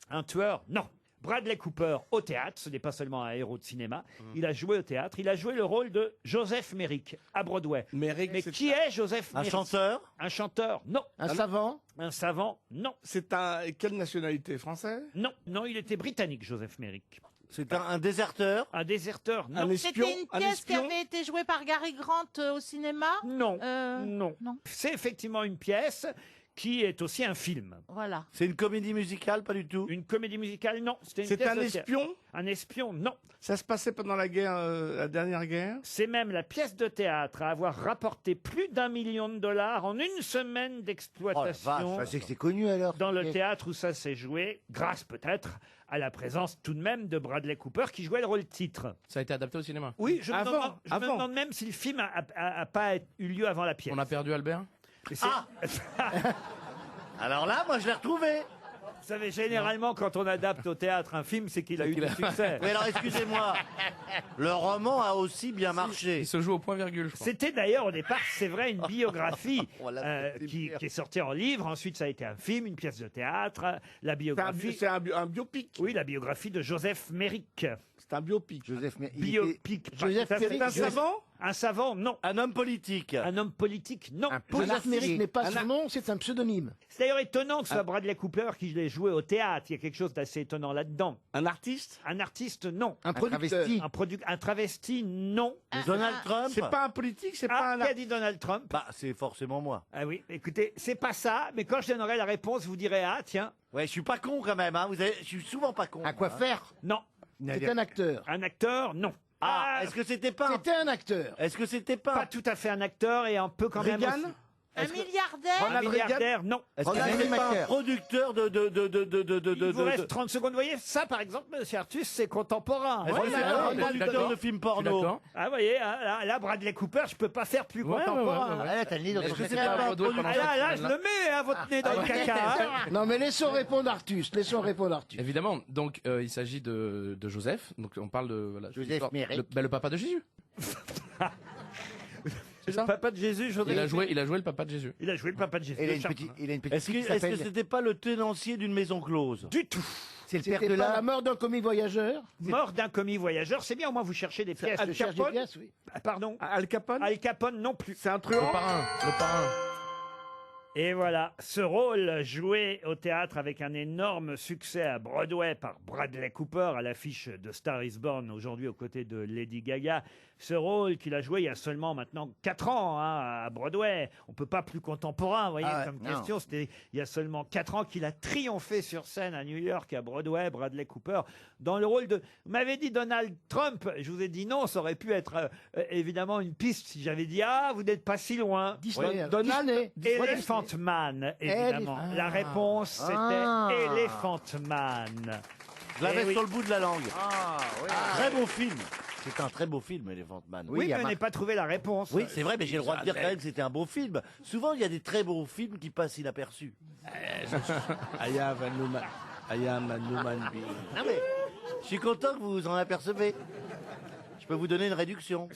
Un tueur? Non. Bradley Cooper au théâtre, ce n'est pas seulement un héros de cinéma, il a joué au théâtre, il a joué le rôle de Joseph Merrick à Broadway. Merrick, Mais c'est qui est Joseph Un Merrick? chanteur. Un chanteur? Non. Un savant. Un savant? Non. C'est un. Quelle nationalité? Français? Non, non, il était britannique, Joseph Merrick. C'est un déserteur. Un déserteur? Non. Un espion? C'était une Un pièce qui espion avait été jouée par Gary Grant au cinéma. Non. Non. C'est effectivement une pièce qui est aussi un film. Voilà. C'est une comédie musicale, pas du tout. Une comédie musicale? Non. C'était une C'est pièce un de théâtre. espion? Un espion? Non. Ça se passait pendant la guerre, la dernière guerre? C'est même la pièce de théâtre à avoir rapporté plus d'1 million de dollars en une semaine d'exploitation C'est que c'est connu alors. dans le théâtre où ça s'est joué, grâce peut-être à la présence tout de même de Bradley Cooper qui jouait le rôle titre. Ça a été adapté au cinéma. Oui, je me Avant, demande- je me avant. demande même si le film a pas eu lieu avant la pièce. On a perdu Albert. Mais c'est- Alors là, moi, je l'ai retrouvé. Vous savez, généralement, quand on adapte au théâtre un film, c'est qu'il a eu du succès. Mais alors, excusez-moi. Le roman a aussi bien marché. Il se joue au point virgule, je crois. C'était d'ailleurs au départ, c'est vrai, une biographie On l'a fait qui pire. est sortie en livre. Ensuite, ça a été un film, une pièce de théâtre, la C'est un, biographie. c'est un biopic. Oui, la biographie de Joseph Merrick. C'est un biopic. Joseph Merrick. Biopic. Joseph Pas tout à fait. Merrick, C'est un savant? Un savant, non. Un homme politique. Un homme politique, non. Joseph Merrick n'est pas son nom, c'est un pseudonyme. C'est d'ailleurs étonnant que ce soit Bradley Cooper qui l'ait joué au théâtre. Il y a quelque chose d'assez étonnant là-dedans. Un artiste? Un artiste, non. Un producteur. travesti. Un travesti, non. Donald Trump. C'est pas un politique, c'est pas Ah, un qui a dit Donald Trump? Bah, c'est forcément moi. Ah oui, écoutez, c'est pas ça, mais quand je donnerai la réponse, vous direz, ah tiens, Ouais, je suis pas con quand même. Hein. Je suis souvent pas con. À quoi faire? non. C'est un acteur. Un acteur, non. Ah, est-ce que c'était pas un... C'était un acteur. Est-ce que c'était pas Pas tout à fait un acteur et un peu quand même Reagan? aussi- Un milliardaire. Un milliardaire, non. Est-ce que Ronald c'était pas un Schumacher. producteur Il vous reste 30 secondes. Vous voyez, ça par exemple, monsieur Artus, c'est contemporain. Est-ce que c'est un je suis producteur d'accord. de films Je suis porno? d'accord. Ah, vous voyez, hein, là, Bradley Cooper, je peux pas faire plus contemporain. Ah là, t'as le nez dans Est-ce ton que caca. c'était pas un Broadway Ah, pendant là, cette là, je semaine-là le mets, hein, votre nez dans le caca. hein. Non, mais laissons répondre Artus. Laissons répondre Artus. Évidemment, donc il s'agit de Joseph. Donc on parle de voilà, Joseph l'histoire- Merrick. le papa de Jésus. C'est ça. Le papa de Jésus, Joseph. Il a joué le papa de Jésus. Il a joué le papa de Jésus. Il a le une char- petite, il a une petite Est-ce fille qui que s'appelle. c'était pas le tenancier d'une maison close? Du tout. C'est le père C'était de pas la la. mort d'un commis voyageur. Mort d'un commis voyageur, c'est bien, au moins vous cherchez des pièces. Je cherche des pièces, oui. Ah, pardon. Al Capone? Al Capone non plus. C'est un Le truand? parrain. Le parrain. Et voilà, ce rôle joué au théâtre avec un énorme succès à Broadway par Bradley Cooper à l'affiche de Star is Born aujourd'hui aux côtés de Lady Gaga. Ce rôle qu'il a joué il y a seulement maintenant 4 ans hein, à Broadway. On peut pas plus contemporain, vous voyez, Ah ouais, comme non. question. C'était il y a seulement 4 ans qu'il a triomphé sur scène à New York, à Broadway, Bradley Cooper, dans le rôle de... Vous m'avez dit Donald Trump, je vous ai dit non, ça aurait pu être évidemment une piste si j'avais dit ah, vous n'êtes pas si loin. Disney. Donald? Disney. Elephant Man, évidemment. Elephant- La réponse, c'était Ah. Elephant Man. Je l'avais Eh oui. sur le bout de la langue. Ah, oui. Très beau film. C'est un très beau film, Elephant Man. Oui, il y a mais je n'ai Marc- pas trouvé la réponse. Oui, c'est vrai, mais j'ai le droit de dire quand même que c'était un beau film. Souvent, il y a des très beaux films qui passent inaperçus. I am a human being. Non mais, je suis content que vous vous en apercevez. Je peux vous donner une réduction.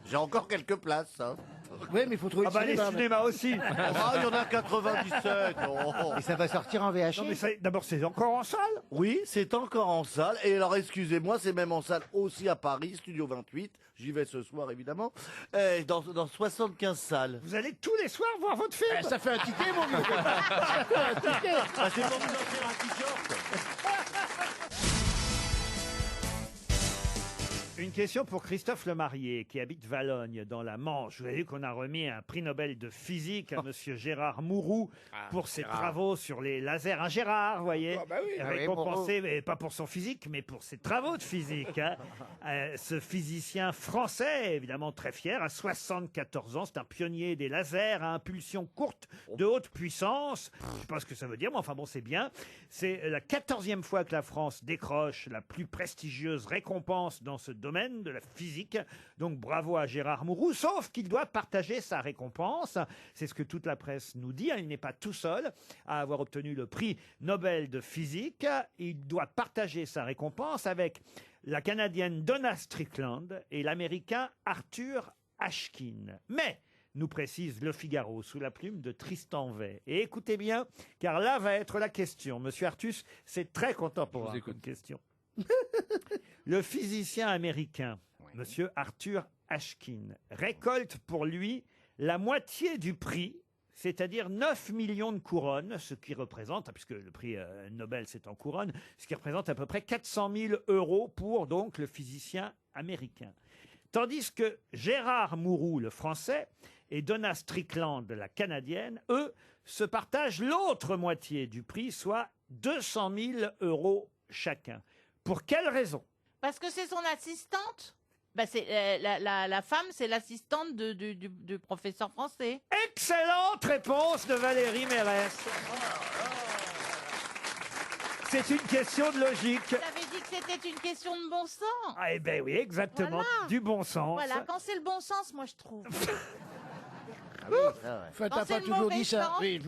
J'ai encore quelques places, hein. Oui, mais il faut trouver Ah bah les cinémas aussi. Ah, il y en a 97. Oh. Et ça va sortir en VHS. Non, mais d'abord, c'est encore en salle. Oui, c'est encore en salle. Et alors, excusez-moi, c'est même en salle aussi à Paris, Studio 28. J'y vais ce soir, évidemment. Dans 75 salles. Vous allez tous les soirs voir votre film. Ça fait un ticket, mon vieux. Ça fait un ticket. Ah, c'est pour vous offrir un t-shirt. Une question pour Christophe Lemarié, qui habite Valognes, dans la Manche. Vous avez vu qu'on a remis un prix Nobel de physique à monsieur Gérard Mourou pour ses travaux sur les lasers. Un Gérard, vous voyez, Ah bah oui. récompensé, mais pas pour son physique, mais pour ses travaux de physique. Hein. Ce physicien français, évidemment très fier, à 74 ans, c'est un pionnier des lasers à impulsion courte de haute puissance. Je ne sais pas ce que ça veut dire, mais enfin bon, c'est bien. C'est la 14e fois que la France décroche la plus prestigieuse récompense dans ce domaine de la physique. Donc bravo à Gérard Mourou, sauf qu'il doit partager sa récompense. C'est ce que toute la presse nous dit. Il n'est pas tout seul à avoir obtenu le prix Nobel de physique. Il doit partager sa récompense avec la Canadienne Donna Strickland et l'Américain Arthur Ashkin. Mais nous précise Le Figaro sous la plume de Tristan Vey. Et écoutez bien, car là va être la question. Monsieur Artus, c'est très contemporain comme question. Le physicien américain, monsieur Arthur Ashkin, récolte pour lui la moitié du prix, c'est-à-dire 9 millions de couronnes, ce qui représente, puisque le prix Nobel c'est en couronne, ce qui représente à peu près 400 000 € pour donc le physicien américain. Tandis que Gérard Mourou, le français, et Donna Strickland, la canadienne, eux, se partagent l'autre moitié du prix, soit 200 000 € chacun. Pour quelle raison? Parce que c'est son assistante. Bah c'est la femme, c'est l'assistante du professeur français. Excellente réponse de Valérie Mérès. C'est une question de logique. Vous avez dit que c'était une question de bon sens. Ah, eh ben oui, exactement, Voilà. du bon sens. Voilà, quand c'est le bon sens, moi je trouve. Enfin, Quand t'as c'est pas le toujours mauvais dit ça. sens. Oui.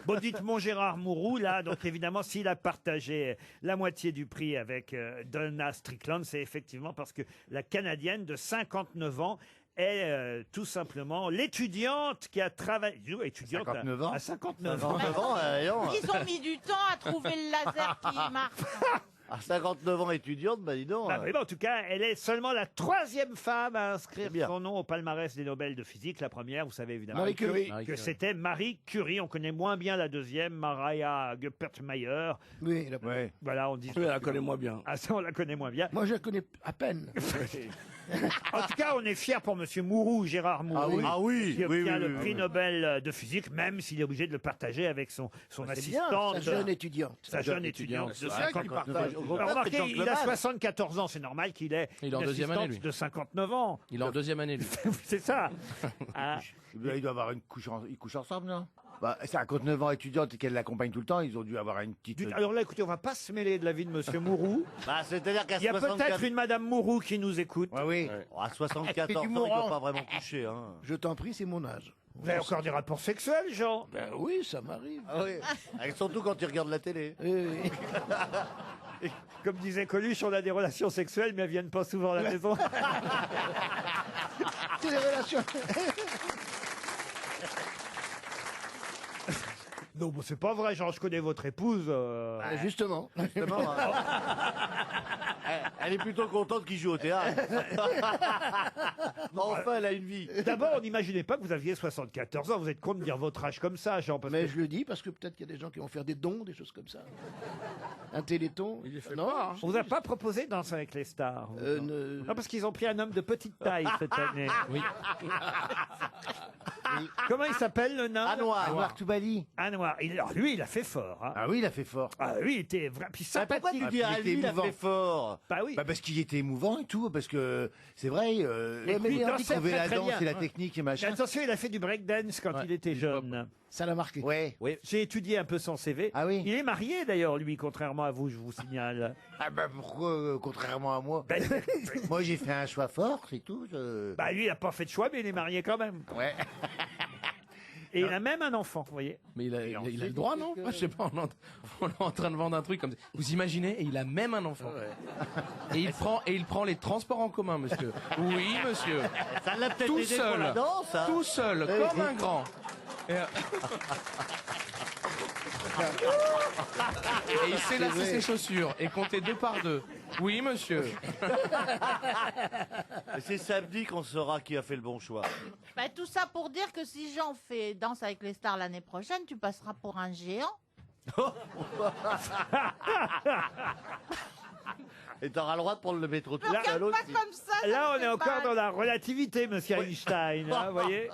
Bon, dites mon Gérard Mourou, là, donc évidemment, s'il a partagé la moitié du prix avec Donna Strickland, c'est effectivement parce que la Canadienne de 59 ans est tout simplement l'étudiante qui a travaillé... Étudiante 59 ans à 59 ans. 59 ans, Ils ont mis du temps à trouver le laser qui marche. À 59 ans étudiante, bah dis donc. Bah, mais bon, en tout cas, elle est seulement la 3e femme à inscrire bien. son nom au palmarès des Nobel de physique. La première, vous savez évidemment Marie Curie. que c'était Marie Curie. On connaît moins bien la deuxième, Maria Göpert-Mayer. Oui, Voilà, on dit. Oui, elle la connaît moins bien. Ah, ça, on la connaît moins bien. moi je la connais à peine. En tout cas, on est fiers pour Monsieur Mourou, Gérard Mourou, Ah oui, qui oui, obtient oui, le oui, prix oui. Nobel de physique, même s'il est obligé de le partager avec son C'est bien, assistante. sa jeune étudiante. Sa jeune étudiante de C'est vrai 50 qu'il partage. Au contraire, Remarquez, c'est il a gentleman. 74 ans, c'est normal qu'il ait Il est en une deuxième année, assistante lui. de 59 ans. Il est en deuxième année, lui. C'est ça. Ah, Il doit avoir une couche, ils couchent ensemble, non? Bah, c'est à 59 ans étudiante et qu'elle l'accompagne tout le temps, ils ont dû avoir une petite... alors là, écoutez, on va pas se mêler de la vie de Monsieur Mourou. Bah, c'est-à-dire qu'à Il y a 64 peut-être une Madame Mourou qui nous écoute. Ouais, oui. À 74 ans, il mourant. doit pas vraiment coucher. Hein. Je t'en prie, c'est mon âge. Vous avez encore des rapports sexuels, Jean? Ben oui, ça m'arrive. Ah oui. Et surtout quand il regarde la télé. Oui. Comme disait Coluche, on a des relations sexuelles, mais elles viennent pas souvent à la maison. C'est des relations. Non, bon, c'est pas vrai, Jean, je connais votre épouse. Justement. Justement, hein. Elle est plutôt contente qu'il joue au théâtre. Enfin, elle a une vie. D'abord, on n'imaginait pas que vous aviez 74 ans. Vous êtes con de dire votre âge comme ça, Jean. Parce Mais que... je le dis parce que peut-être qu'il y a des gens qui vont faire des dons, des choses comme ça. Un téléthon. Non, On vous a pas proposé Danse avec les stars. vous, non ne- Non, parce qu'ils ont pris un homme de petite taille cette année. Oui. Comment il s'appelle, le nain? Anouar Toubali. Anouar. Alors, lui, il a fait fort. Hein. Ah oui, il a fait fort. Ah, lui, il était vraiment... Puis Pourquoi sympathique. tu dis à il lui, était il a émouvant. fait fort? Bah oui. Bah parce qu'il était émouvant et tout, parce que c'est vrai, Mais il dansait trouver très, la très danse bien. et la technique et Mais machin. attention, il a fait du breakdance quand il était jeune. Ça l'a marqué. Ouais. J'ai étudié un peu son CV. Ah oui. Il est marié d'ailleurs, lui, contrairement à vous, je vous signale. Ah bah pourquoi, contrairement à moi Ben, Moi j'ai fait un choix fort, c'est tout. bah lui, il n'a pas fait de choix, mais il est marié quand même. Ouais. Et il a même un enfant, vous voyez. Mais il a le droit, non? Je sais pas, on est en train de vendre un truc comme ça. Vous imaginez? Et il a même un enfant. Et il prend les transports en commun, monsieur. Oui, monsieur. Ça l'a peut-être Tout aidé pour seul. la danse, hein. Tout seul, comme un grand. Et il sait lasser ses chaussures et compter 2 par 2. Oui, monsieur. C'est samedi qu'on saura qui a fait le bon choix. Bah, tout ça pour dire que si Jean fait Danse avec les stars l'année prochaine, tu passeras pour un géant. Et t'auras le droit de prendre le métro tout Regarde seul pas aussi. comme ça. Là, on est fait encore mal. dans la relativité, monsieur Einstein, hein, vous voyez.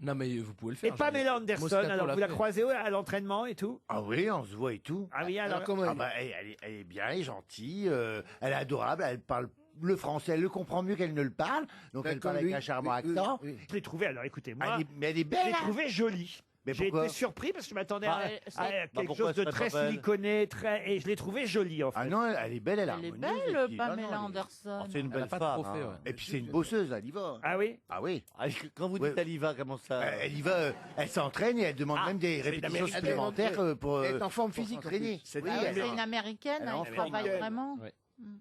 Non, mais vous pouvez le Et faire. Pamela Anderson, Moscato alors l'a vous la fait. croisez à l'entraînement et tout? Ah oui, on se voit et tout. Ah oui, alors comment Ah bah, elle est bien, elle est gentille, elle est adorable, elle parle le français, elle le comprend mieux qu'elle ne le parle, donc elle parle avec un charmant accent. je l'ai trouvée, alors écoutez-moi, Mais elle est je belle, l'ai hein. trouvée jolie. Mais J'ai pourquoi été surpris parce que je m'attendais Bah, à quelque pourquoi chose de elle serait très pas belle siliconé, et je l'ai trouvée jolie en fait. Ah non, elle est belle, elle est Elle est harmonieuse, et belle, puis- Pamela non, non, elle est- Anderson. C'est une Elle a belle pas de femme. trophée, hein. ouais. Et puis c'est une bosseuse, elle y va. Ah oui? Ah oui. Ah, quand vous dites Ouais. elle y va, comment ça? Elle y va, elle s'entraîne et elle demande même des répétitions d'Amérique. supplémentaires pour Elle est en forme pour physique, en s'entraîner. plus. C'est Oui, Ah ouais, elle- c'est une américaine, elle est elle en travaille forme. vraiment.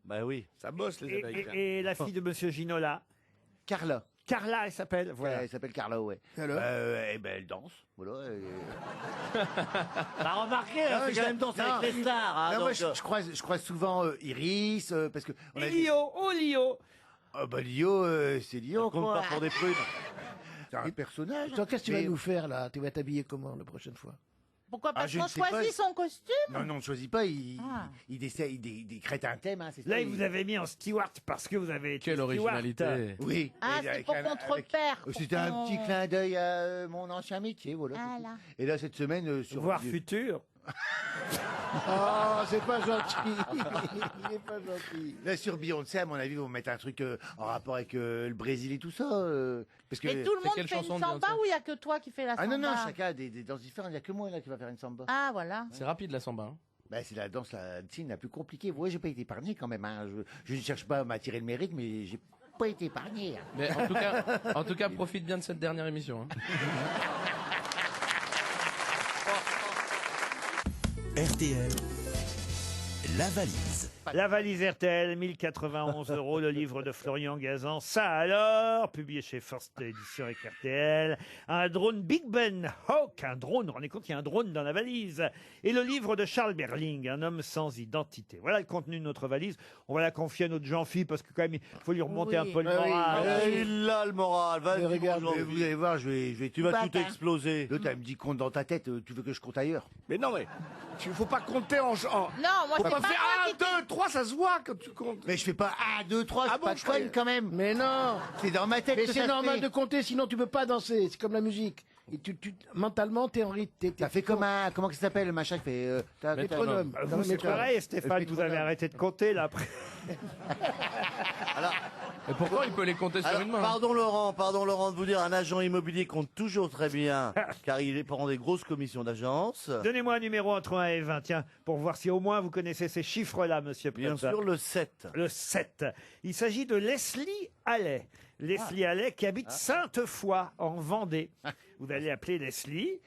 Bah oui. Ça bosse, les Américains. Et la fille de monsieur Ginola, Carla. Carla, elle s'appelle. Voilà. Elle s'appelle Carla, ouais. Alors Eh ben, elle danse. Voilà. T'as remarqué, Non, c'est je- quand même danser non. avec les stars. Hein, Non, moi, donc, je croise souvent Iris, parce que. On a Et dit- Lio, oh Lio. Ah bah Lio, c'est Lio, compte quoi. pas pour des prunes. C'est un personnage. Toi, qu'est-ce que tu vas Mais- nous faire là? Tu vas t'habiller comment la prochaine fois? Pourquoi Ah, Parce je qu'on ne sais pas. choisit son costume. Non, non, on ne choisit pas. Il décrète un thème. Hein, c'est ça, Là, il vous avez mis en steward parce que vous avez été Quelle steward. originalité. Oui. Ah, Et c'est avec pour un- qu'on te avec- repère. C'était un petit clin d'œil à mon ancien métier, voilà. c'est Voilà. tout. Et là, cette semaine, sur. Voir futur. Oh, c'est pas gentil. Il est pas gentil. Là, sur Beyoncé, à mon avis, ils vont mettre un truc en rapport avec le Brésil et tout ça. Parce que... Mais tout le monde quelle fait chanson une de samba Beyoncé ou il n'y a que toi qui fais la Ah samba? non, non, chacun a des danses différentes. Il n'y a que moi là qui va faire une samba. Ah, voilà. C'est rapide la samba. Hein. Bah, c'est la danse la plus compliquée. Vous voyez, j'ai pas été épargné quand même. Hein. Je ne cherche pas à m'attirer le mérite, mais j'ai pas été épargné. Hein. Mais en tout cas, profite bien de cette dernière émission. Hein. RTL, la valise. La valise RTL, 1091 €, le livre de Florian Gazan. Ça alors, publié chez First Édition avec RTL. Un drone Big Ben Hawk, un drone, vous vous rendez compte qu'il y a un drone dans la valise. Et le livre de Charles Berling, Un homme sans identité. Voilà le contenu de notre valise. On va la confier à notre Jean-Philippe parce que quand même, il faut lui remonter un peu le moral. Il a le moral. Vas-y, regarde, mon Jean-Philippe. Vous allez voir, je vais Tu vas battre, tout hein. exploser. L'autre, elle me dit compte dans ta tête, tu veux que je compte ailleurs. Mais non, mais il faut pas compter en. Non, moi, Faut c'est pas pas faire moi 1, qui 2, 3, ça se voit quand tu comptes. Mais je fais pas 1, 2, 3, Ah c'est bon, pas de je fun croyais. quand même. Mais non. C'est dans ma tête Mais que c'est ça se normal fait. de compter, sinon tu peux pas danser. C'est comme la musique. Et mentalement, t'es en rythme. Ça fait comme un. Comment ça s'appelle le machin qui fait. métronome. Vous, c'est pareil, Stéphane, vous avez arrêté de compter là après. Et pourquoi il peut les compter sur Alors, une main? pardon Laurent de vous dire, un agent immobilier compte toujours très bien, car il prend des grosses commissions d'agence. Donnez-moi un numéro entre 1 et 20, tiens, pour voir si au moins vous connaissez ces chiffres-là, monsieur Bien Plaza. sûr, le 7. Le 7. Il s'agit de Leslie Allais. Leslie Allais qui habite Sainte-Foy, en Vendée. Vous allez appeler Leslie,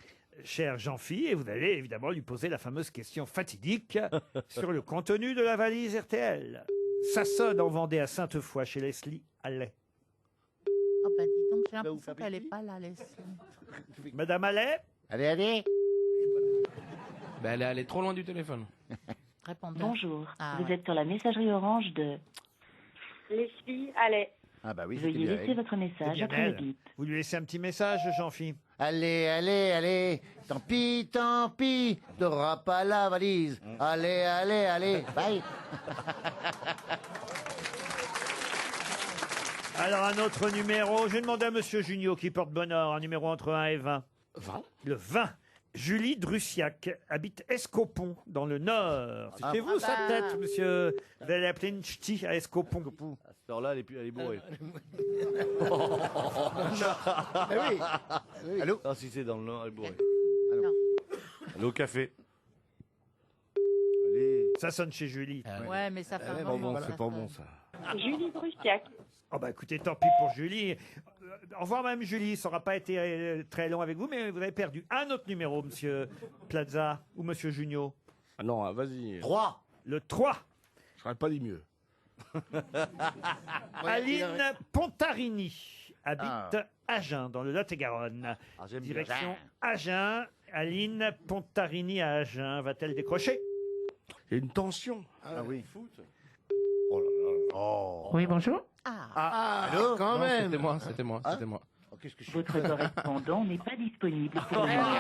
cher Jean-Phi, et vous allez évidemment lui poser la fameuse question fatidique sur le contenu de la valise RTL. Ça sonne en Vendée à Sainte-Foy chez Leslie Allais. Oh, bah, dis donc, j'ai l'impression qu'elle n'est pas là, Leslie. Madame Allais? Allez. Ben, elle est trop loin du téléphone. Répondeur. Bonjour, Ah, vous ouais. êtes sur la messagerie orange de... Leslie Allais. Ah bah oui, c'était Veuillez bien laisser elle. votre message C'est bien après le elle. bip. Vous lui laissez un petit message, Jean-Phi? Allez. Tant pis, t'auras pas la valise. Allez. Bye. Alors, un autre numéro. Je vais demander à monsieur Junio qui porte bonheur, un numéro entre 1 et 20. 20. Le 20. Julie Drussiac habite Escopon, dans le Nord. C'est chez vous, ça, peut-être, monsieur? Vous allez appeler une ch'ti à Escopon. À cette heure-là, elle est bourrée. Allô? Ah, si c'est dans le Nord, elle est bourrée. Allô, café. Allez. Ça sonne chez Julie. Ouais, mais ça fait un C'est pas moment bon, que c'est ça pas sonne. bon ça. Julie Brustiac. Oh bah écoutez, tant pis pour Julie. Au revoir, Mme Julie. Ça n'aura pas été très long avec vous, mais vous avez perdu un autre numéro, Monsieur Plaza ou Monsieur Junio. Ah non, vas-y. 3. Le 3. Je n'aurais pas dit mieux. Aline Pontarini habite Agen, dans le Lot-et-Garonne. j'aime bien. Direction Agen. Aline Pontarini à Agen. Va-t-elle décrocher? Il y a une tension. Ah oui. Oh là là. Oh. Oui, bonjour. Allô quand Non, même. c'était moi, c'était moi, Hein c'était moi. Oh, qu'est-ce que je Votre correspondant n'est pas disponible pour le moment.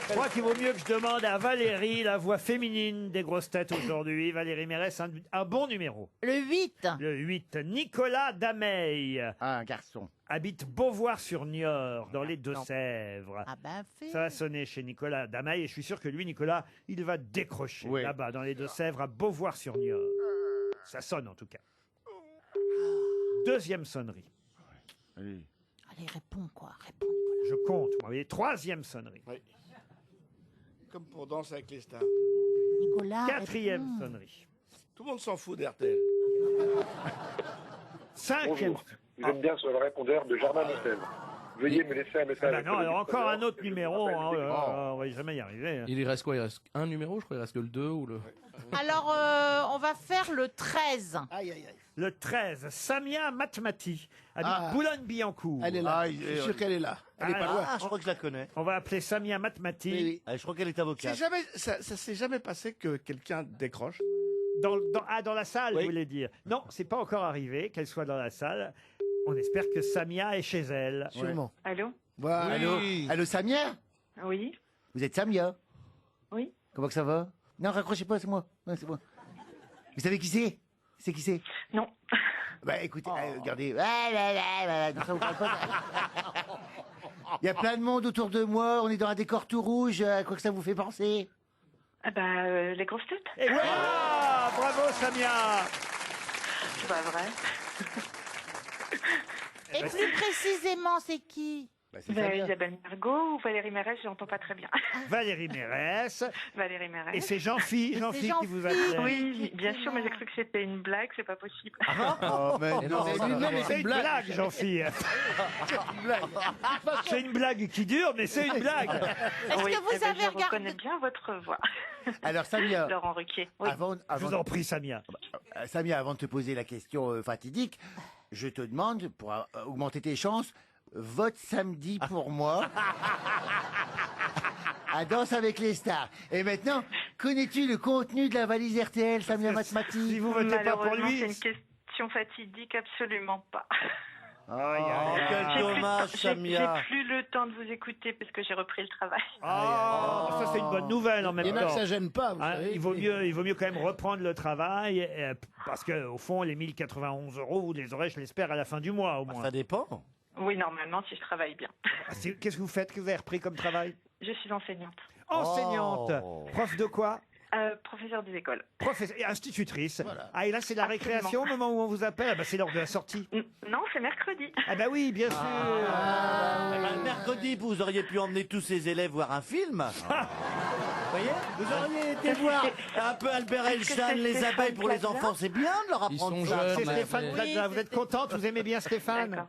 Je crois qu'il vaut mieux que je demande à Valérie, la voix féminine des grosses têtes aujourd'hui. Valérie Mérès, un bon numéro. Le 8. Le 8. Nicolas Dameil Un garçon. habite Beauvoir-sur-Niort, dans les Deux-Sèvres. Ah ben fait. Ça va sonner chez Nicolas Dameil et je suis sûr que lui, Nicolas, il va décrocher Oui. là-bas, dans les Deux-Sèvres, à Beauvoir-sur-Niort. Ça sonne en tout cas. Deuxième sonnerie. Allez. Allez, réponds quoi, réponds. Je compte. Vous voyez, troisième sonnerie. Oui. Comme pour Danse avec les stars. Nicolas. Quatrième réponds. sonnerie. Tout le monde s'en fout d'RTL. Cinquième. Bonjour, vous êtes bien sur le répondeur de Germain Montel. Veuillez me laisser un message. Ah bah non, alors encore un autre numéro. Hein, Oh. on va jamais y arriver. hein. Il y reste quoi? Il reste un numéro, je crois. Il reste que le 2 ou le. Alors, on va faire le 13. Aïe, aïe, aïe. Le 13, Samia Matmati, habite Ah. Boulogne-Billancourt. Elle est là. Je suis sûr qu'elle est là. Elle est pas loin. Ah, je crois que je la connais. On va appeler Samia Matmati. Oui, oui. Ah, je crois qu'elle est avocate. Ça s'est jamais passé que quelqu'un décroche. Dans la salle, Oui. vous voulez dire? Non, c'est pas encore arrivé qu'elle soit dans la salle. On espère que Samia est chez elle. Sûrement. Allô? Voilà. Allô, Samia? Oui? Vous êtes Samia? Oui? Comment que ça va? Non, raccrochez pas, c'est moi. Ouais, c'est moi. Vous savez qui c'est? C'est qui c'est? Non. Bah écoutez, regardez. Non, ça vous parle pas, ça. Il y a plein de monde autour de moi, on est dans un décor tout rouge, à quoi que ça vous fait penser? Ah bah, les grosses têtes? Et voilà! Bravo, Samia! C'est pas vrai. Et plus précisément, c'est qui? Bah, Isabelle Margot ou Valérie Mérès, j'entends pas très bien. Valérie Mérès. Valérie Mérès. Et c'est Jean-Phi qui vous appelait. Oui, bien sûr, mais j'ai cru que c'était une blague, c'est pas possible. Oh, mais non, c'est une blague, Jean-Phi. C'est une blague qui dure, mais c'est une blague. Est-ce Oui, que vous eh ben, avez je regardé? reconnais bien votre voix. Alors, Samia. Laurent Ruquier. Oui. Je vous en prie, Samia. Samia, avant de te poser la question fatidique, je te demande, pour augmenter tes chances, vote samedi pour moi à Danse avec les stars. Et maintenant, connais-tu le contenu de la valise RTL, Samia Matmati? Si vous votez pas pour Malheureusement, lui, c'est une question fatidique, absolument pas. Oh, quel dommage, Samia. J'ai plus le temps de vous écouter parce que j'ai repris le travail. ça c'est une bonne nouvelle en même Il y en a temps. que ça gêne pas, vous Hein, savez. il vaut mieux quand même reprendre le travail parce que au fond les 1091 €, vous les aurez, je l'espère, à la fin du mois au moins. Ça dépend. Oui, normalement, si je travaille bien. Qu'est-ce que vous faites, que vous avez repris comme travail? Je suis enseignante. Enseignante. Prof de quoi? Professeur des écoles. Et institutrice. Ah, et là, c'est la récréation au moment où on vous appelle? Ah, bah, c'est l'heure de la sortie. Non, c'est mercredi. Ah, bah oui, bien sûr. Le mercredi, vous auriez pu emmener tous ces élèves voir un film. Vous voyez? Vous auriez été voir un peu Albert Einstein, les abeilles pour les enfants, c'est bien de leur apprendre Ils sont ça. jeunes, C'est Stéphane Plaza. Vous êtes contente? Vous aimez bien Stéphane? D'accord.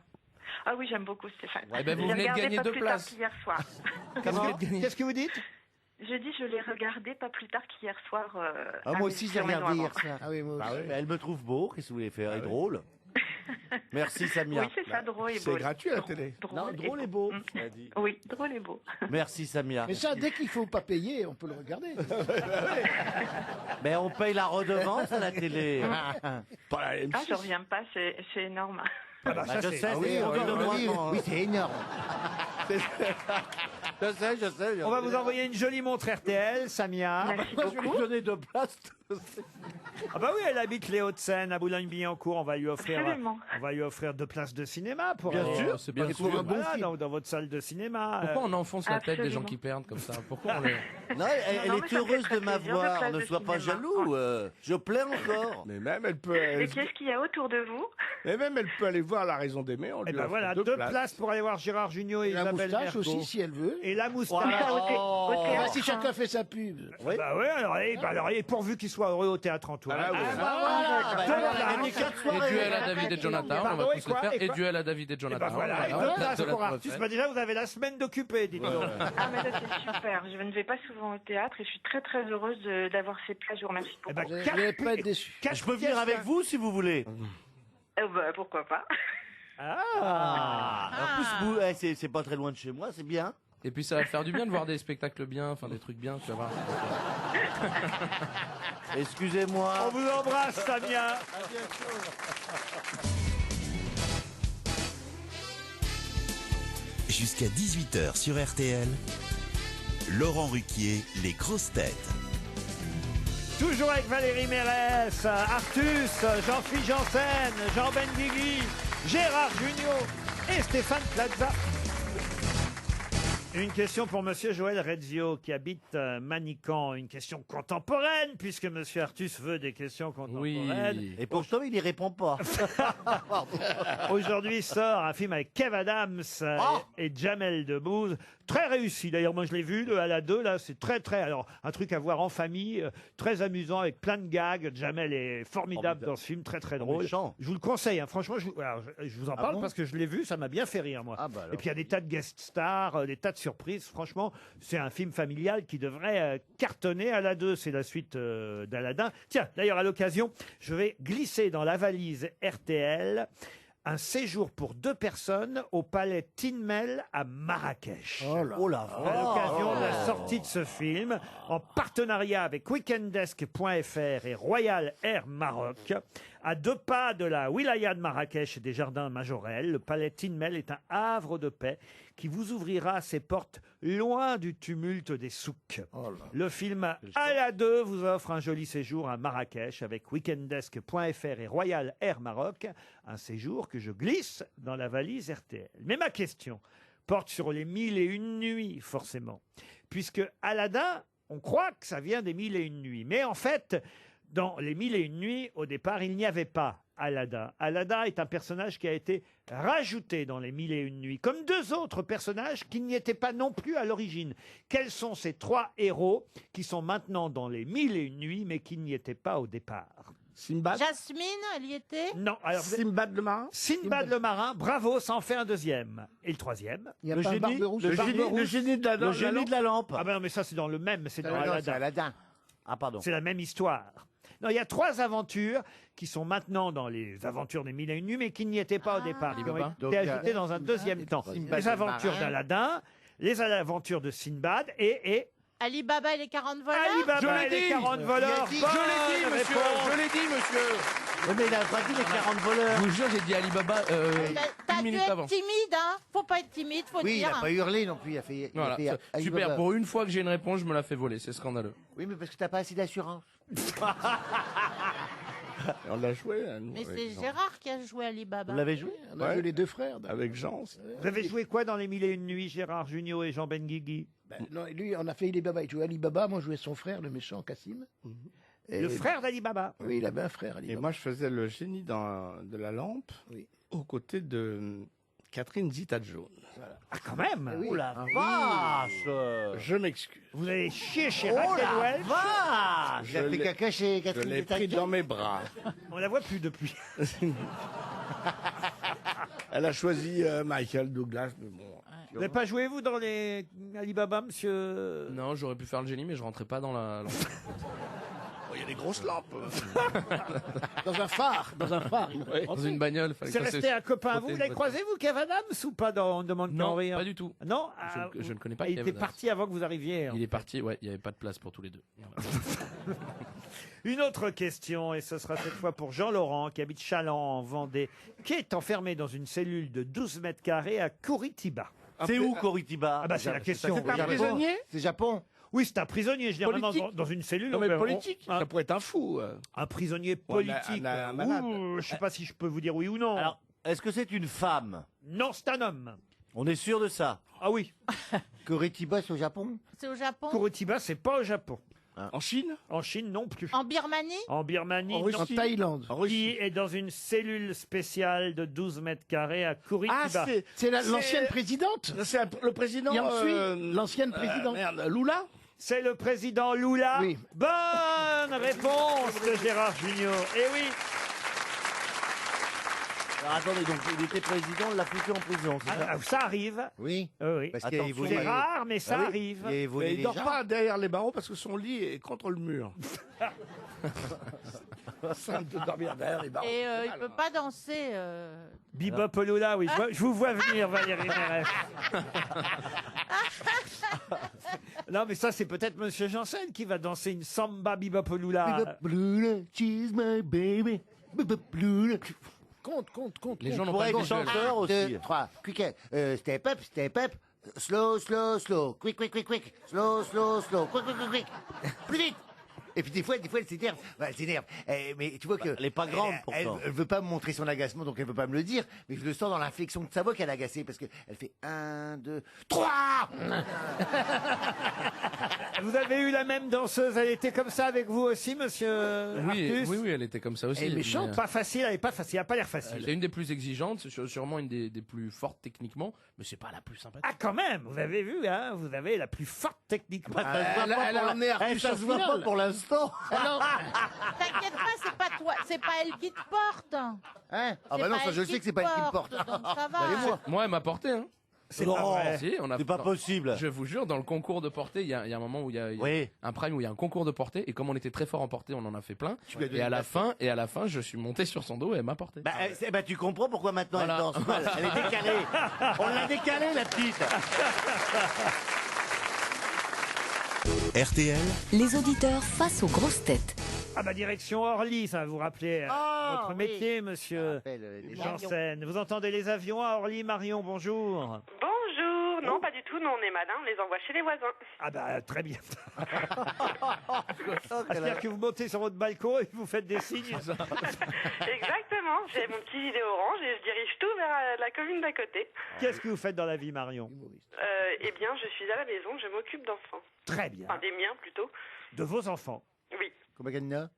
Ah oui, j'aime beaucoup Stéphane. Eh ben, vous Je l'ai venez de regardé gagner pas 2 plus places. tard qu'hier soir. Qu'est-ce que vous dites? Je dis, je l'ai regardé pas plus tard qu'hier soir. Ah, moi aussi, j'ai regardé hier soir. Ah oui, moi aussi. Elle me trouve beau, qu'est-ce que vous voulez faire? Elle est drôle. Merci Samia. Oui, c'est ça, drôle et beau. C'est gratuit à la télé. Non, drôle et beau. elle a dit. Oui, drôle et beau. Merci Samia. Mais ça, dès qu'il faut pas payer, on peut le regarder. Mais on paye la redevance à la télé. Pas la M6. Ah, je reviens pas, c'est énorme. Ah bah, ça, je c'est- sais, Oui, c'est on encore de le moi. dit. Oui, c'est énorme. Je sais. On va vous envoyer une jolie montre RTL, Samia. Merci Moi, je vais lui beaucoup. donner 2 places. Ah bah oui, elle habite les Hauts-de-Seine, à Boulogne-Billancourt. On va lui offrir, Absolument. 2 places de cinéma pour Bien aller- sûr, c'est bien pour- sûr. voilà, dans votre salle de cinéma. Pourquoi on enfonce la tête des gens Absolument. qui perdent comme ça? Pourquoi on les... Non, elle Non, est mais ça me fait heureuse très de plaisir, m'avoir. places Ne de sois pas cinéma. jaloux. Je plais encore. Mais même, elle peut. Et qu'est-ce qu'il y a autour de vous? Mais même, elle peut aller voir La Raison d'aimer. On Et lui ben offre voilà, 2 places pour aller voir Gérard Jugnot et La Isabelle moustache Mergo. aussi, si elle veut. Et la moustache. Voilà. Au théâtre, Bah, si chacun fait sa pub. Oui. Bah ouais, alors, et pourvu qu'il soit heureux au théâtre Antoine. Ah, oui. Et duel à David et Jonathan, on Pardon, va et tous le quoi, faire. et Et quoi duel à David et Et Jonathan. ben voilà, et 2 places pour Artus. Bah déjà, vous avez la semaine d'occupé, dites donc. Ah, mais ça, c'est super. Je ne vais pas souvent au théâtre et je suis très très heureuse d'avoir ces places. Je vous remercie Eh beaucoup. ben, Vous n'allez pas être déçu. Je peux venir avec vous si vous voulez. Pourquoi pas. En plus, vous, c'est pas très loin de chez moi, c'est bien. Et puis ça va faire du bien de voir des spectacles bien, enfin des trucs bien, tu vas voir. Excusez-moi. On vous embrasse, Samia. Jusqu'à 18h sur RTL, Laurent Ruquier, les grosses têtes. Toujours avec Valérie Mérès, Artus, Jean-Philippe Janssen, Jean Benguigui, Gérard Jugnot et Stéphane Plaza. Une question pour Monsieur Joël Rezio qui habite Manican. Une question contemporaine puisque Monsieur Artus veut des questions contemporaines. Et pourtant, il y répond pas. Aujourd'hui sort un film avec Kev Adams et Jamel Debbouze. Très réussi. D'ailleurs, moi je l'ai vu, le à la 2, là, c'est très très... Alors, un truc à voir en famille, très amusant, avec plein de gags. Jamel est formidable dans ce film, très très drôle. Méchant. Je vous le conseille, hein. Franchement, je vous en parle parce que je l'ai vu, ça m'a bien fait rire, moi. Ah bah alors. Et puis il y a des tas de guest stars, des tas de surprises. Franchement, c'est un film familial qui devrait cartonner à la 2. C'est la suite d'Aladin. Tiens, d'ailleurs, à l'occasion, je vais glisser dans la valise RTL un séjour pour 2 personnes au palais Tinmel à Marrakech. Oh la À l'occasion de la sortie de ce film, en partenariat avec weekendesk.fr et Royal Air Maroc, à 2 pas de la wilaya de Marrakech et des jardins majorels, le palais Tinmel est un havre de paix qui vous ouvrira ses portes loin du tumulte des souks. Le film à la 2 vous offre un joli séjour à Marrakech avec weekendesk.fr et Royal Air Maroc, un séjour que je glisse dans la valise RTL. Mais ma question porte sur les 1001 nuits, forcément. Puisque Aladdin, on croit que ça vient des 1001 nuits. Mais en fait, dans les 1001 nuits, au départ, il n'y avait pas Aladdin. Aladdin est un personnage qui a été rajouté dans les 1001 nuits, comme 2 autres personnages qui n'y étaient pas non plus à l'origine. Quels sont ces 3 héros qui sont maintenant dans les 1001 nuits, mais qui n'y étaient pas au départ? Sinbad. Jasmine, elle y était? Non. Alors, Sinbad le marin. Sinbad le marin, bravo, ça en fait un 2e. Et le 3e? Il y a Le pas un génie, barbe rouge. Le génie de la Le génie de la lampe. Ah ben non, mais ça c'est dans le même, c'est dans Non, c'est Aladdin. Aladdin. Ah, pardon. C'est la même histoire. Non, il y a 3 aventures qui sont maintenant dans les aventures des 1001 nuits, mais qui n'y étaient pas au départ, qui ont Alibaba. été ajoutées dans un 2e temps. Sinbad Les le aventures marin. d'Aladin, les aventures de Sinbad et Ali Baba et les 40 voleurs? Alibaba et les 40 voleurs. Je l'ai dit, Bonne monsieur. réponse. Je l'ai dit, monsieur. Oui, mais il a pas dit les 40 voleurs. Je vous jure, j'ai dit Alibaba T'as une dû minute être avant. timide, hein? Faut pas être timide, faut Oui, il dire. n'a pas hurlé non plus. Il a fait. il a Voilà, fait Alibaba. super. Pour une fois que j'ai une réponse, je me la fais voler. C'est scandaleux. Oui, mais parce que t'as pas assez d'assurance. On l'a joué. hein, nous, Mais avec c'est Jean. Gérard qui a joué Ali Baba. Vous l'avez joué? On a Ouais. vu les 2 frères. Avec Jean. Vous avez joué quoi dans les 1001 nuits, Gérard Jugnot et Jean Benguigui? Non, lui, on a fait Alibaba. Il jouait Alibaba. Moi, je jouais son frère, le méchant Cassim. Et- Le frère d'Alibaba. Oui, il avait un frère, Et Alibaba. moi, je faisais le génie de la lampe aux côtés de Catherine Zeta-Jones. Ah, quand même. Oui. Oh la vache. Je m'excuse. Vous avez chié chez Oh Raquel la Welch. vache. J'ai fait caca chez Je Catherine l'ai pris Zeta-Jones. dans mes bras. On la voit plus depuis. Elle a choisi Michael Douglas, mais bon. Vous n'avez pas joué, vous, dans les Alibaba, monsieur? Non, j'aurais pu faire le génie, mais je rentrais pas dans la. Oh, il y a des grosses lampes. Dans un phare. Dans un phare. Dans une bagnole. fallait C'est que ça resté se- un copain à vous. frotter Vous l'avez une croisé, vous, Kev Adams, ou pas dans On ne demande qu'à en Non, rire? pas du tout. Non? Je ne connais pas Il Kev était Adams. parti avant que vous arriviez. Il est parti, ouais, il n'y avait pas de place pour tous les deux. Une autre question, et ce sera cette fois pour Jean-Laurent, qui habite Chaland, en Vendée, qui est enfermé dans une cellule de 12 mètres carrés à Curitiba. C'est où, Curitiba? Ah bah c'est la question. C'est un Japon. prisonnier? C'est Japon. Oui, c'est un prisonnier, généralement Politique. dans une cellule. Non, mais on- politique. un- Ça pourrait être un fou. Un prisonnier Ou un- politique. un malade. Ouh, je sais pas si je peux vous dire oui ou non. Alors, est-ce que c'est une femme? Non, c'est un homme. On est sûr de ça? Ah oui. Curitiba, c'est au Japon. C'est au Japon? Curitiba, c'est pas au Japon. En Chine? En Chine non plus. En Birmanie? En Birmanie, En Russie. non. En Thaïlande. En Russie. Qui est dans une cellule spéciale de 12 mètres carrés à Curitiba. C'est l'ancienne présidente. C'est le président. Yang Sui, l'ancienne présidente. Merde, Lula? C'est le président Lula. Oui. Bonne réponse de Gérard Junior. Eh oui. Alors attendez, donc il était président, on l'a foutu en prison, c'est ça? Ah, ça arrive. Oui. Oui. Parce Attends, qu'il volait- C'est rare, mais ça Ah oui. arrive. Il volait Mais il les dort gens. pas derrière les barreaux parce que son lit est contre le mur. Simple de dormir derrière les barreaux. Et il peut pas danser. Bebop Lula, oui. Je vous vois venir, Valérie Mérès. Non, mais ça, c'est peut-être Monsieur Janssen qui va danser une samba Bebop Lula. Lula, she's my baby. Lula. Compte. Les gens n'ont Pour pas être de visuel. chanteur aussi. 2, 3. Quick. Step up, step up. Slow, slow, slow. Quick, quick, quick, quick. Slow, slow, slow. Quick, quick, quick, quick. Plus vite. Et puis des fois, elle s'énerve. Ouais, elle s'énerve. Mais tu vois que Elle est pas grande, pourtant. Elle veut pas me montrer son agacement, donc elle veut pas me le dire. Mais je le sens dans l'inflexion de sa voix qu'elle est agacée parce que elle fait 1, 2, 3. Vous avez eu la même danseuse, elle était comme ça avec vous aussi, Monsieur Oui, Artus oui, elle était comme ça aussi. Elle est méchante, mais, pas facile, elle est pas facile, elle a pas l'air facile. C'est une des plus exigeantes, c'est sûrement une des plus fortes techniquement, mais c'est pas la plus sympathique. Ah, quand même, vous avez vu, hein, vous avez la plus forte techniquement. Ça se voit pas pour l'instant. T'inquiète pas, c'est pas toi, c'est pas elle qui te porte. Hein? Ah C'est bah non, pas ça elle je qui sais que c'est pas elle qui me porte. donc ça va. Moi, elle m'a porté, hein. C'est Non, pas vrai. Si, c'est pas possible. Je vous jure, dans le concours de portée, il y a un moment où il y a Oui. un prime où il y a un concours de portée, et comme on était très fort en portée, on en a fait plein. lui as donné Et à la la fin, je suis monté sur son dos et elle m'a porté. Bah, tu comprends pourquoi maintenant Voilà. elle danse mal. Elle est décalée. On l'a décalée, la petite. RTL, Les auditeurs face aux grosses têtes. Ah bah direction Orly, ça va vous rappeler votre métier, Monsieur les Janssen. Vous entendez les avions à Orly, Marion, bonjour. Bonjour, non pas du tout, nous on est malins, on les envoie chez les voisins. Ah bah très bien. C'est-à-dire que vous montez sur votre balcon et vous faites des signes. Exactement, j'ai mon petit gilet orange et je dirige tout vers la commune d'à côté. Qu'est-ce que vous faites dans la vie, Marion? Eh bien, je suis à la maison, je m'occupe d'enfants. Très bien. Enfin, des miens plutôt. De vos enfants? Oui, Combien il y en a?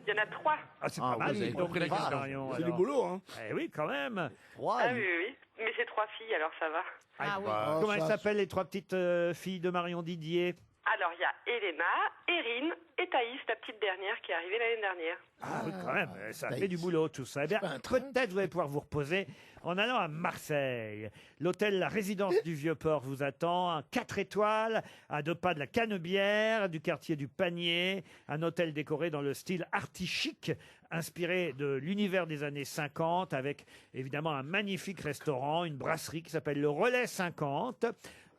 il y en a 3. Ah, c'est Ah, pas mal. vous avez donc, compris la question. Marion, C'est du alors. boulot, hein. Eh oui, quand même. Ah oui, oui, oui. Mais c'est 3 filles, alors ça va. Ah oui. Comment elles s'appellent, les 3 petites filles de Marion Didier? Alors, il y a Elena, Erin et Thaïs, la petite dernière qui est arrivée l'année dernière. Ah oui, quand même, ça fait du boulot tout ça. Eh bien, peut-être vous allez pouvoir vous reposer en allant à Marseille. L'hôtel La Résidence du Vieux-Port vous attend. Un 4 étoiles à 2 pas de la Canebière, du quartier du Panier. Un hôtel décoré dans le style arty-chic, inspiré de l'univers des années 50, avec évidemment un magnifique restaurant, une brasserie qui s'appelle le Relais 50.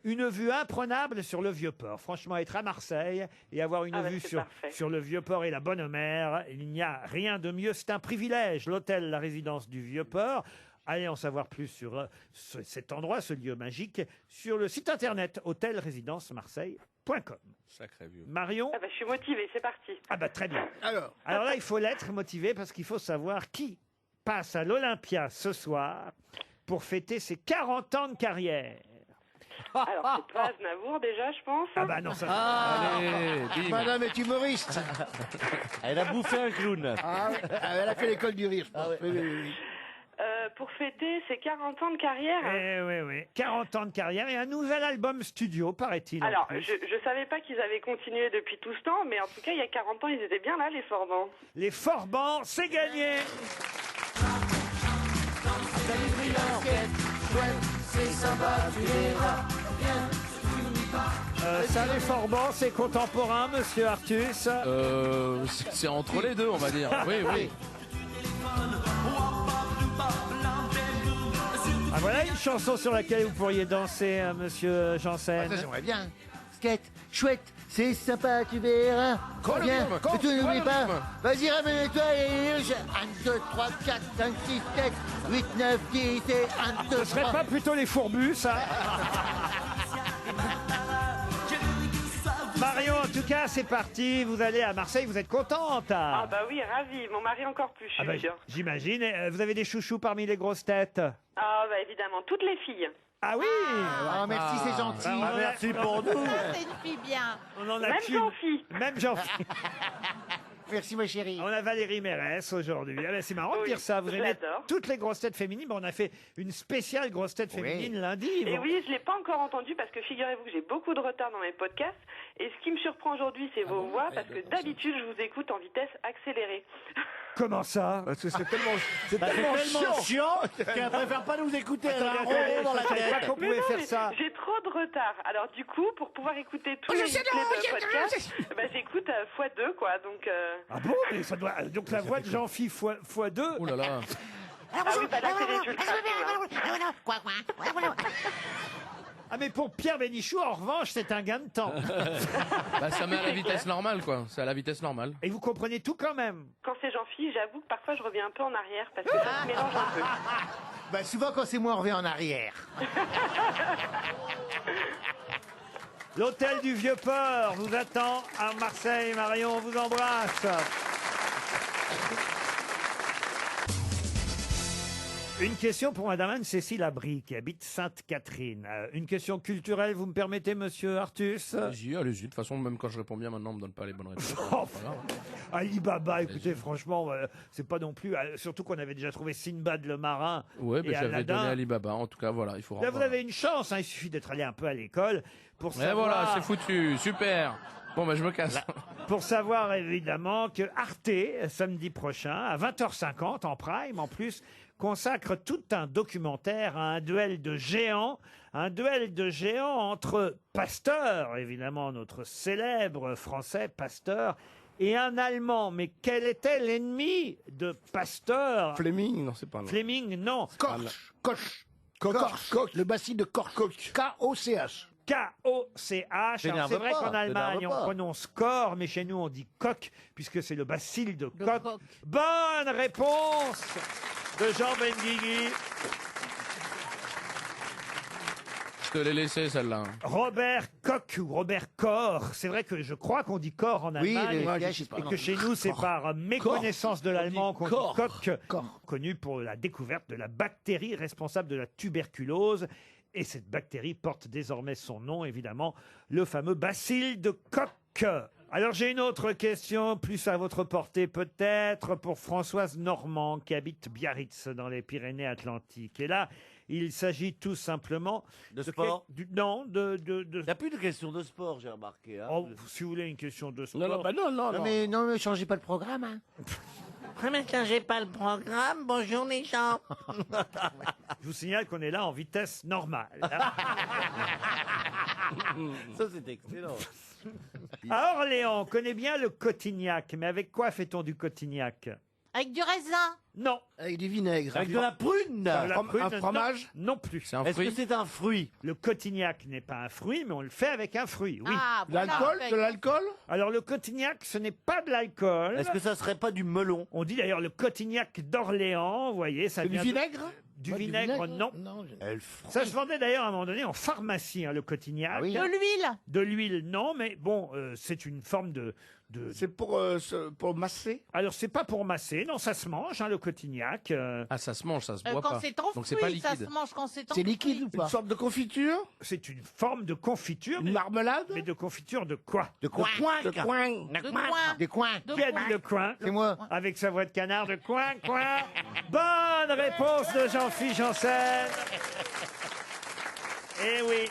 Une vue imprenable sur le Vieux-Port. Franchement, être à Marseille et avoir une vue sur le Vieux-Port et la Bonne Mer, il n'y a rien de mieux. C'est un privilège. L'hôtel La Résidence du Vieux-Port. Allez en savoir plus sur cet endroit, ce lieu magique, sur le site internet hôtelrésidencemarseille.com. Sacré vieux. Marion? Ah bah, je suis motivée, c'est parti. Ah bah très bien. Alors là, il faut l'être motivé parce qu'il faut savoir qui passe à l'Olympia ce soir pour fêter ses 40 ans de carrière. Alors, c'est pas Aznavour déjà, je pense. Ah bah non, ça... Allez, bim. Madame est humoriste. Elle a bouffé un clown. Ah, elle a fait l'école du rire, je pense. Oui, oui, oui. Pour fêter ses 40 ans de carrière. Oui. 40 ans de carrière et un nouvel album studio, paraît-il. en Alors, plus. je savais pas qu'ils avaient continué depuis tout ce temps, mais en tout cas, il y a 40 ans, ils étaient bien là, les Forbans. Les Forbans, c'est gagné. Ça, les Forbans, c'est contemporain, monsieur Artus. C'est entre les deux, on va dire. Oui, oui. Ah, voilà une chanson sur laquelle vous pourriez danser, monsieur Janssen. Ça, j'aimerais bien. Skate, chouette, c'est sympa, tu verras. Viens, mais tu n'oublies pas. Vas-y, ramène-toi et 1, 2, 3, 4, 5, 6, 7, 8, 9, 10 et 1, 2, Ce serait pas plutôt les fourbus, ça? Marion, en tout cas, c'est parti. Vous allez à Marseille, vous êtes contente? Ah bah oui, ravi. Mon mari encore plus, je suis sûre. J'imagine. Vous avez des chouchous parmi les grosses têtes? Ah bah évidemment, toutes les filles. Ah oui. Ah, merci, c'est gentil. Ah, merci pour nous. C'est une fille bien. On en a Même qu'une. Jean-Phi. Même Jean-Phi. Merci, ma chérie. On a Valérie Mérès aujourd'hui. Ah ben, c'est marrant de Oui, dire ça. Vous je aimez l'adore. toutes les grosses têtes féminines. Bon, on a fait une spéciale grosse tête féminine lundi. Et Bon. oui, je ne l'ai pas encore entendu parce que figurez-vous que j'ai beaucoup de retard dans mes podcasts. Et ce qui me surprend aujourd'hui, c'est vos voix parce que d'habitude, je vous écoute en vitesse accélérée. Comment ça? C'est tellement, c'est Bah, tellement c'est tellement chiant qu'elle préfère pas nous écouter. Elle a un ronron dans la je savais pas tête. qu'on pouvait faire mais ça. j'ai trop de retard. Alors du coup, pour pouvoir écouter tous les replays de podcast, bah, j'écoute x2 quoi. Donc. Ah bon? Mais ça doit... Donc la voix de Jean-Phi fois 2. Oh là là. Ah oui, bah là, c'est les ultra cool, hein. Ah mais pour Pierre Bénichou, en revanche, c'est un gain de temps. Bah, ça met à la vitesse normale, quoi. C'est à la vitesse normale. Et vous comprenez tout quand même. Quand c'est Jean-Phi, j'avoue que parfois je reviens un peu en arrière parce que ça se mélange un peu. Bah, souvent, quand c'est moi, on revient en arrière. L'hôtel du Vieux-Port vous attend à Marseille. Marion, on vous embrasse. Une question pour Madame Anne-Cécile Abry, qui habite Sainte-Catherine. Une question culturelle, vous me permettez, monsieur Artus? Allez-y, allez-y. De toute façon, même quand je réponds bien maintenant, on me donne pas les bonnes réponses. Oh, C'est pas grave. Alibaba, écoutez, franchement, c'est pas non plus... surtout qu'on avait déjà trouvé Sinbad le marin Ouais, et mais j'avais Aladdin. donné Alibaba. En tout cas, voilà, il faut Là, vous revoir. avez une chance, hein, il suffit d'être allé un peu à l'école pour Et savoir... voilà, c'est foutu. Super. Bon, bah, je me casse. Pour savoir évidemment que Arte, samedi prochain, à 20h50 en prime, en plus, consacre tout un documentaire à un duel de géants entre Pasteur, évidemment notre célèbre français Pasteur, et un Allemand. Mais quel était l'ennemi de Pasteur? Fleming, non, c'est pas là. Fleming, non. Koch. Le bacille de Koch. K-O-C-H. K-O-C-H. Alors, c'est vrai qu'en Allemagne, on pas. prononce corps, mais chez nous, on dit coq, puisque c'est le bacille de coq. Bonne réponse de Jean Benguigui. Je te l'ai laissé, celle-là. Robert Koch ou Robert Koch. C'est vrai que je crois qu'on dit corps en Oui, Allemagne. le et gars, je sais pas, non. que chez nous, c'est par méconnaissance de l'allemand qu'on dit coq. Corps. Connu pour la découverte de la bactérie responsable de la tuberculose. Et cette bactérie porte désormais son nom, évidemment, le fameux bacille de Koch. Alors j'ai une autre question, plus à votre portée peut-être, pour Françoise Normand, qui habite Biarritz, dans les Pyrénées-Atlantiques. Et là, il s'agit tout simplement... De sport Non, de... Il n'y a plus de question de sport, j'ai remarqué. Hein. Oh, si vous voulez une question de sport... Non, mais changez pas le programme, hein. Ne changez pas le programme. Bonjour les gens. Je vous signale qu'on est là en vitesse normale. Ça, c'est excellent. À Orléans, on connaît bien le Cotignac, mais avec quoi fait-on du Cotignac? Avec du raisin. Non. Avec du vinaigre. Avec de la prune. La prune, Un fromage? Non plus. C'est un Est-ce que fruit. c'est un fruit? Le Cotignac n'est pas un fruit, mais on le fait avec un fruit, oui. Ah, De voilà, l'alcool? avec- De l'alcool? Alors le Cotignac, ce n'est pas de l'alcool. Est-ce que ça serait pas du melon? On dit d'ailleurs le Cotignac d'Orléans, vous voyez, ça C'est du vient vinaigre? du Ouais, du vinaigre, non. Ça se vendait d'ailleurs à un moment donné en pharmacie, hein, le Cotignac. De l'huile. De l'huile, non, mais bon, c'est une forme de... C'est pour masser? Alors c'est pas pour masser, non, ça se mange, hein, le Cotignac. Ah, ça se mange, ça se boit Quand pas. c'est en Donc c'est pas fruits, ça se liquide. mange quand c'est en C'est liquide ou fruits. pas? Une sorte de confiture? C'est une forme de confiture. Une marmelade? Mais de confiture de quoi? De coin. De coin. De coin. Des coins. De Qui a coin. dit le coin? C'est moi. Avec sa voix de canard de coin, coin. Bonne réponse de Jean-Philippe Janssen. Eh oui.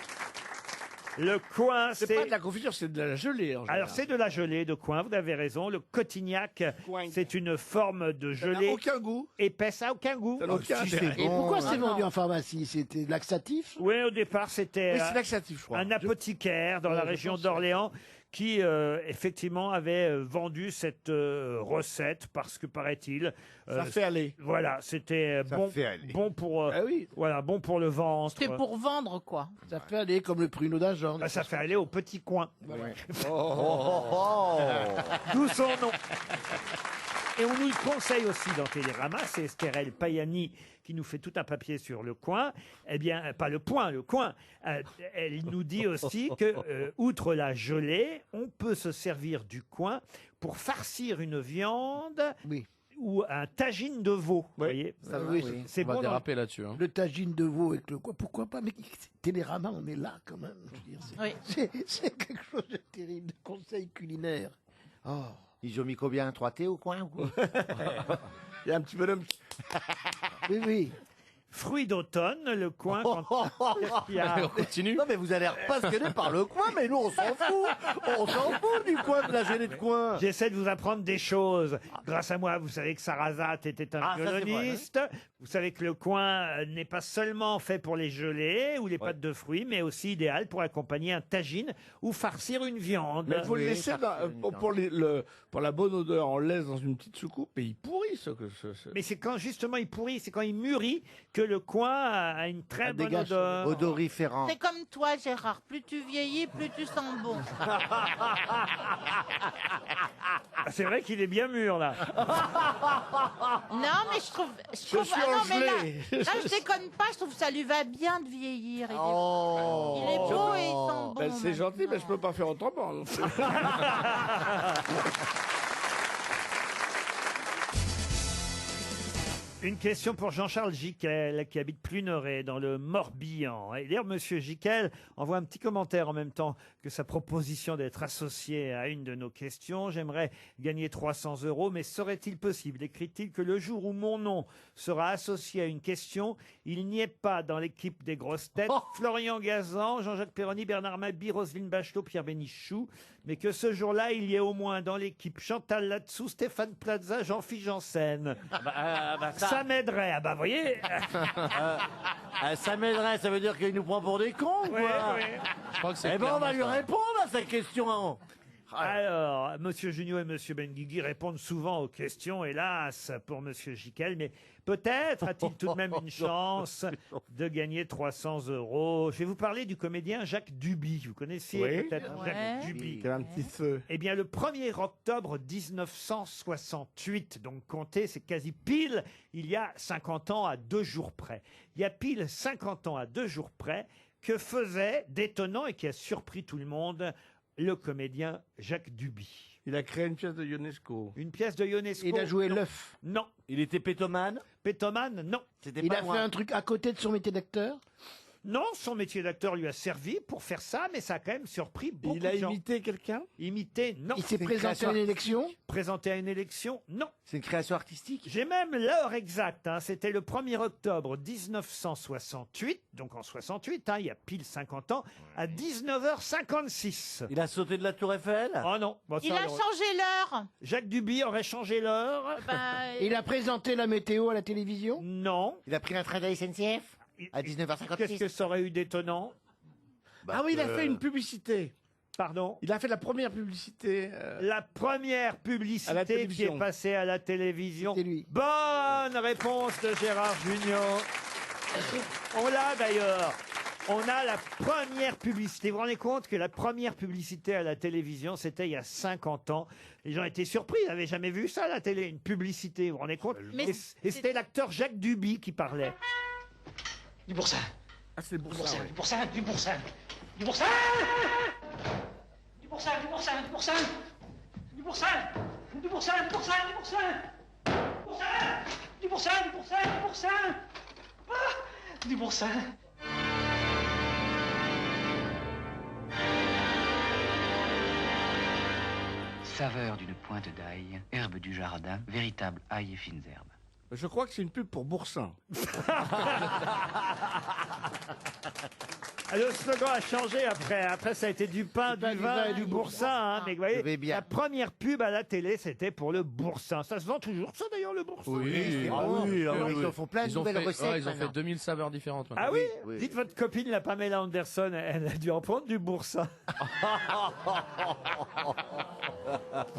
Le coin, C'est pas de la confiture, c'est de la gelée. En général. Alors c'est de la gelée de coin, vous avez raison. Le Cotignac, c'est une forme de Ça n'a gelée aucun goût. épaisse, ça n'a aucun goût. Ça n'a aucun intérêt. Et pourquoi c'est vendu en pharmacie? C'était laxatif? Oui, au départ, c'était Oui, c'est laxatif, je crois. un apothicaire dans la je région pense, d'Orléans qui, effectivement, avait vendu cette recette parce que, paraît-il... Ça fait aller. Voilà, c'était bon, fait aller. bon pour... Ah oui. Voilà, bon pour le ventre. C'est pour vendre, quoi. Ça fait aller comme le pruneau d'argent. Bah, ça fait aller au petit coin. Oh. D'où son nom. Et on nous le conseille aussi dans Télérama, c'est Estherelle Payani qui nous fait tout un papier sur le coin. Eh bien, pas le point, le coin. Elle nous dit aussi que, outre la gelée, on peut se servir du coin pour farcir une viande. Oui. ou un tagine de veau. Vous voyez, c'est On va bon. déraper là-dessus. Hein. Le tagine de veau avec le quoi, pourquoi pas, mais Télérama, on est là quand même. Je veux dire, c'est quelque chose de terrible, de conseil culinaire. Oh. Ils ont mis combien? 3 thés au coin ou quoi? Il y a un petit bonhomme. Oui, oui. Fruits d'automne, le coin. On continue. Non, mais vous allez repassionner par le coin, mais nous, on s'en fout. On s'en fout du coin, de la gênée de coin. J'essaie de vous apprendre des choses. Grâce à moi, vous savez que Sarrazat était un ça, c'est vrai, violoniste. Vous savez que le coin n'est pas seulement fait pour les gelées ou les pâtes de fruits, mais aussi idéal pour accompagner un tagine ou farcir une viande. Mais il faut le laisser pour la bonne odeur. On le laisse dans une petite soucoupe et il pourrit ce. Mais c'est quand justement il pourrit, c'est quand il mûrit que le coin a une très bonne odeur. Odoriférant. C'est comme toi, Gérard. Plus tu vieillis, plus tu sens bon. C'est vrai qu'il est bien mûr là. Non, mais je trouve. suis non, mais là, gelé. je déconne pas. Je trouve que ça lui va bien de vieillir. Il est Oh. beau et il sent bon. Ben, c'est gentil, mais je peux pas faire autrement. non plus. Une question pour Jean-Charles Jiquel, qui habite Pluneret, dans le Morbihan. Et d'ailleurs, Monsieur Jiquel envoie un petit commentaire en même temps que sa proposition d'être associé à une de nos questions. J'aimerais gagner 300 €, mais serait-il possible, écrit-il, que le jour où mon nom sera associé à une question, il n'y ait pas dans l'équipe des grosses têtes Florian Gazan, Jean-Jacques Perroni, Bernard Mabie, Roselyne Bachelot, Pierre Bénichou, mais que ce jour-là, il y ait au moins dans l'équipe Chantal Latsou, Stéphane Plaza, Jean-Philippe Janssen. Ça m'aiderait. Ah bah, vous voyez. Ça m'aiderait, ça veut dire qu'il nous prend pour des cons, quoi. Je crois que c'est Eh ben, on va clairement lui ça. répondre à cette question. Alors, Monsieur Junio et Monsieur Benguigui répondent souvent aux questions, hélas, pour Monsieur Jiquel, mais peut-être a-t-il tout de même une chance de gagner 300 €. Je vais vous parler du comédien Jacques Duby. Vous connaissiez Oui. peut-être Jacques Duby. Quel un petit feu. Eh bien, le 1er octobre 1968, donc comptez, c'est quasi pile, il y a 50 ans à 2 jours près. Il y a pile 50 ans à 2 jours près, que faisait, d'étonnant et qui a surpris tout le monde, le comédien Jacques Duby. Il a créé une pièce de Ionesco. Une pièce de Ionesco. Il a joué non. l'œuf. Non. Il était pétomane. Pétomane, non. Il a fait un truc à côté de son métier d'acteur. Non, son métier d'acteur lui a servi pour faire ça, mais ça a quand même surpris beaucoup Il a de gens. imité quelqu'un? Imité, non. Il s'est présenté à une élection. Présenté à une élection, non. C'est une création artistique. J'ai même l'heure exacte, hein. C'était le 1er octobre 1968, donc en 68, hein, il y a pile 50 ans, à 19h56. Il a sauté de la Tour Eiffel. Oh non. Bon, Il ça, a alors, changé l'heure. Jacques Duby aurait changé l'heure. Il a présenté la météo à la télévision. Non. Il a pris un train de la SNCF à 19h56. Qu'est-ce que ça aurait eu d'étonnant? Ah oui, il a fait une publicité. Pardon? Il a fait la première publicité. La première À la publicité qui télévision. est passée à la télévision. C'est lui. Bonne réponse de Gérard Junior. On l'a d'ailleurs. On a la première publicité. Vous vous rendez compte que la première publicité à la télévision, c'était il y a 50 ans. Les gens étaient surpris, ils n'avaient jamais vu ça à la télé, une publicité. Vous vous rendez compte? Mais Et c'était l'acteur Jacques Duby qui parlait. Du boursin. Ah, c'est pour ça. Du boursin, du boursin. Du boursin. Du boursin, du boursin, du boursin. Du boursin. Du boursin, du boursin, du boursin. Du boursin, du boursin, du boursin. Ah, du boursin. Saveur d'une pointe d'ail, herbe du jardin, véritable ail et fines herbes. Je crois que c'est une pub pour Boursin. Le slogan a changé après. Après, ça a été du pain, du vin et du boursin. Hein. Mais vous voyez, la première pub à la télé, c'était pour le boursin. Ça se vend toujours, ça d'ailleurs, le boursin. Oui, Ils en font plein de nouvelles recettes. Ils ont fait 2000 saveurs différentes maintenant. Ah oui, Dites votre copine, la Pamela Anderson, elle a dû en prendre du boursin.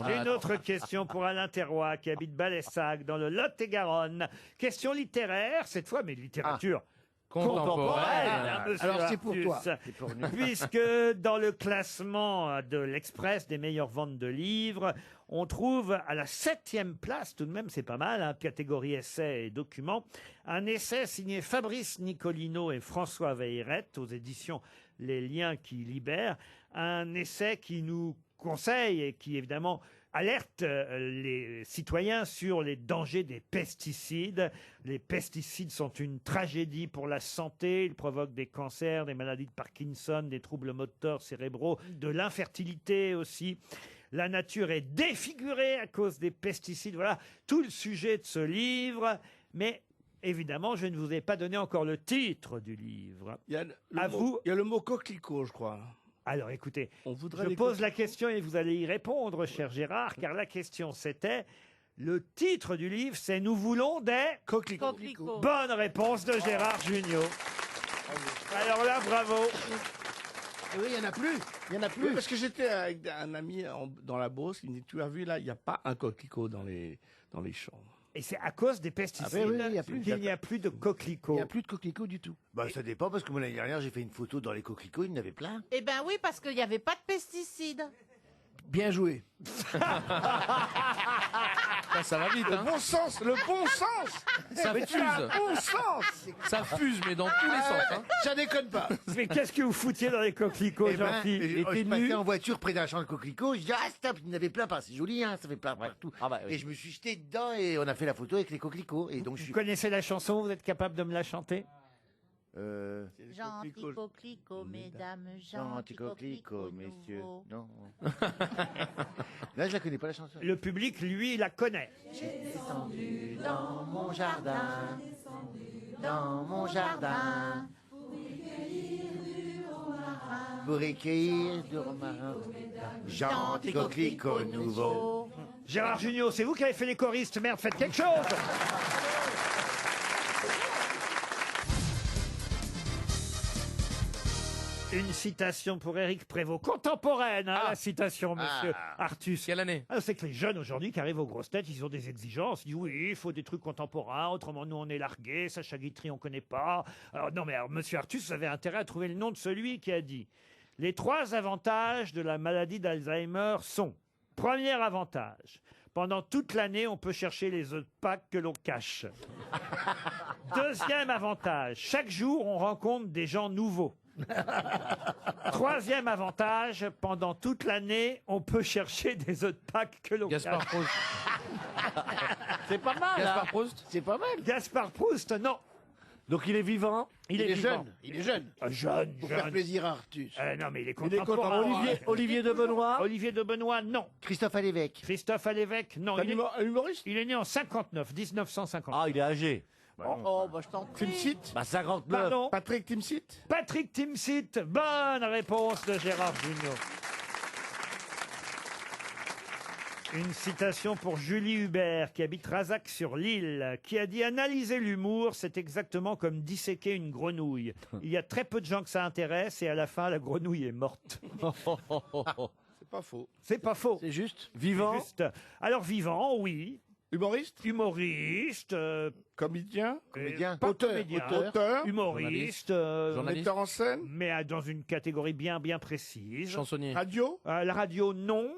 J'ai une autre question pour Alain Terrois, qui habite Balessac, dans le Lot-et-Garonne. Question littéraire, cette fois, mais littérature. Contemporaine, hein, monsieur Alors c'est pour Artus. toi. Puisque dans le classement de l'Express des meilleures ventes de livres, on trouve à la 7e place, tout de même c'est pas mal, hein, catégorie essais et documents, un essai signé Fabrice Nicolino et François Veilleret aux éditions Les Liens qui libèrent, un essai qui nous conseille et qui évidemment alerte les citoyens sur les dangers des pesticides. Les pesticides sont une tragédie pour la santé. Ils provoquent des cancers, des maladies de Parkinson, des troubles moteurs cérébraux, de l'infertilité aussi. La nature est défigurée à cause des pesticides. Voilà tout le sujet de ce livre. Mais évidemment, je ne vous ai pas donné encore le titre du livre. Il y a le mot coquelicot, je crois. Alors écoutez, voudrait je des pose la question et vous allez y répondre, cher Gérard, car la question c'était, le titre du livre, c'est « Nous voulons des coquelicots ». Bonne réponse de Gérard Jugnot. Alors là, bravo. Oui, il n'y en a plus. Il y en a plus. Oui, parce que j'étais avec un ami dans la Beauce qui me dit, tu as vu là, il n'y a pas un coquelicot dans les champs. Et c'est à cause des pesticides qu'il n'y a plus de coquelicots. Il n'y a plus de coquelicots du tout. Bah, ça dépend, parce que moi, l'année dernière, j'ai fait une photo dans les coquelicots, il y en avait plein. Eh ben oui, parce qu'il n'y avait pas de pesticides. Bien joué. Ça va vite, hein. Le bon sens, le bon sens. Ça Mais tu as fuse. un bon sens. Ça fuse, mais dans tous les sens. Hein. Ça déconne pas. Mais qu'est-ce que vous foutiez dans les coquelicots, Eh ben, Jean-Philippe? je passais en voiture près d'un champ de coquelicots, je dis ah stop, il y en avait plein, c'est joli, hein, ça fait plein partout. Et je me suis jeté dedans et on a fait la photo avec les coquelicots. Et donc Vous connaissez la chanson, vous êtes capable de me la chanter? Gentil coquelicot, mesdames, gentil coquelicot, messieurs. nouveau. Non. Là, je la connais pas la chanson. Le public, lui, la connaît. J'ai descendu dans mon jardin, pour recueillir du romarin, gentil coquelicot nouveau. Gérard Jugnot, c'est vous qui avez fait les choristes. Merde, faites quelque chose. Une citation pour Éric Prévost, contemporaine, hein, la citation, monsieur Artus. Quelle année? C'est que les jeunes aujourd'hui qui arrivent aux grosses têtes, ils ont des exigences. Ils disent oui, il faut des trucs contemporains, autrement nous on est largués, Sacha Guitry on connaît pas. Alors non mais alors, monsieur Artus, vous avez intérêt à trouver le nom de celui qui a dit « Les 3 avantages de la maladie d'Alzheimer sont, premier avantage, pendant toute l'année, on peut chercher les œufs de Pâques que l'on cache. Deuxième avantage, chaque jour on rencontre des gens nouveaux. Troisième avantage, pendant toute l'année, on peut chercher des œufs de Pâques que l'on Gaspard cache. Proust. C'est pas mal. Gaspard Proust. C'est pas mal. Gaspard Proust, non. Donc il est vivant. Il est vivant. jeune. Il est jeune. Jeune, Pour jeune. faire plaisir à Artus. Non, mais il est Il est contemporain. content. Olivier de Benoît. Olivier de Benoît, non. Christophe Alévèque. Christophe Alévèque, non. Un humoriste. Il est né en 59, 1959. Ah, il est âgé. Oh, bah je t'en prie. Timsit. Bah 59. Pardon. Patrick Timsit. Patrick Timsit, bonne réponse de Gérard Jugnot. Une citation pour Julie Hubert, qui habite Razac-sur-l'Île, qui a dit « Analyser l'humour, c'est exactement comme disséquer une grenouille. Il y a très peu de gens que ça intéresse et à la fin, la grenouille est morte. » C'est pas faux. C'est pas faux. C'est juste. Vivant. Juste. Alors vivant, oui. Humoriste. Humoriste. Comédien. Pas Auteur. comédien. Auteur. Humoriste. Journaliste. Metteur en scène. Mais dans une catégorie bien précise. Chansonnier. Radio. La radio, non.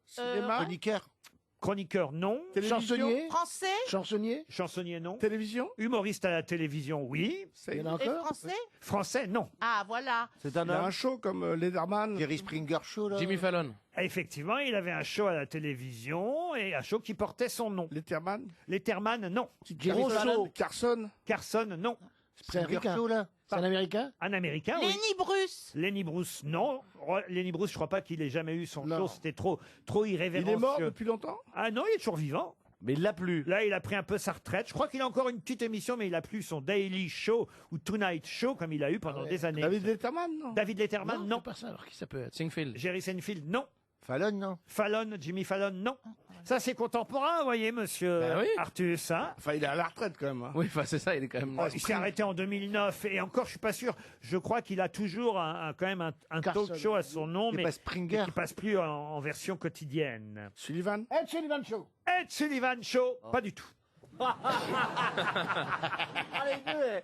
Cinéma. Chroniqueur. Chroniqueur, non. Télévision. Chansonnier. Français Chansonnier. Chansonnier, non. Télévision. Humoriste à la télévision, oui. Il y en a et encore. français. Français, non. Ah, voilà. C'est un Il a homme. un show comme Lederman. Jerry Springer Show, là. Jimmy Fallon. Effectivement, il avait un show à la télévision et un show qui portait son nom. Letterman. Letterman, non. Gros show. Carson. Carson, non. C'est un ricain. Show, là. C'est un américain. Un Américain, oui. Lenny Bruce. Lenny Bruce, non. Lenny Bruce, je crois pas qu'il ait jamais eu son Non. show. C'était trop Il irrévérencieux. est mort depuis longtemps. Ah non, il est toujours vivant. Mais il l'a plus. Là, il a pris un peu sa retraite. Je crois qu'il a encore une petite émission, mais il a plus son Daily Show ou Tonight Show comme il a eu pendant des années. David Letterman, non. David Letterman, non. C'est pas ça. Alors qui ça peut être? Singfield. Jerry Seinfeld, non. Fallon, non. Fallon, Jimmy Fallon, non. Ça, c'est contemporain, vous voyez, monsieur Ben oui. Artus. Hein. Enfin, il est à la retraite quand même. Hein. Oui, enfin c'est ça, il est quand même. Il s'est arrêté en 2009 et encore, je suis pas sûr. Je crois qu'il a toujours quand même un Carson. talk show à son nom, Il mais pas Springer. qui passe plus en version quotidienne. Sullivan. Ed Sullivan Show. Ed Sullivan Show, pas du tout.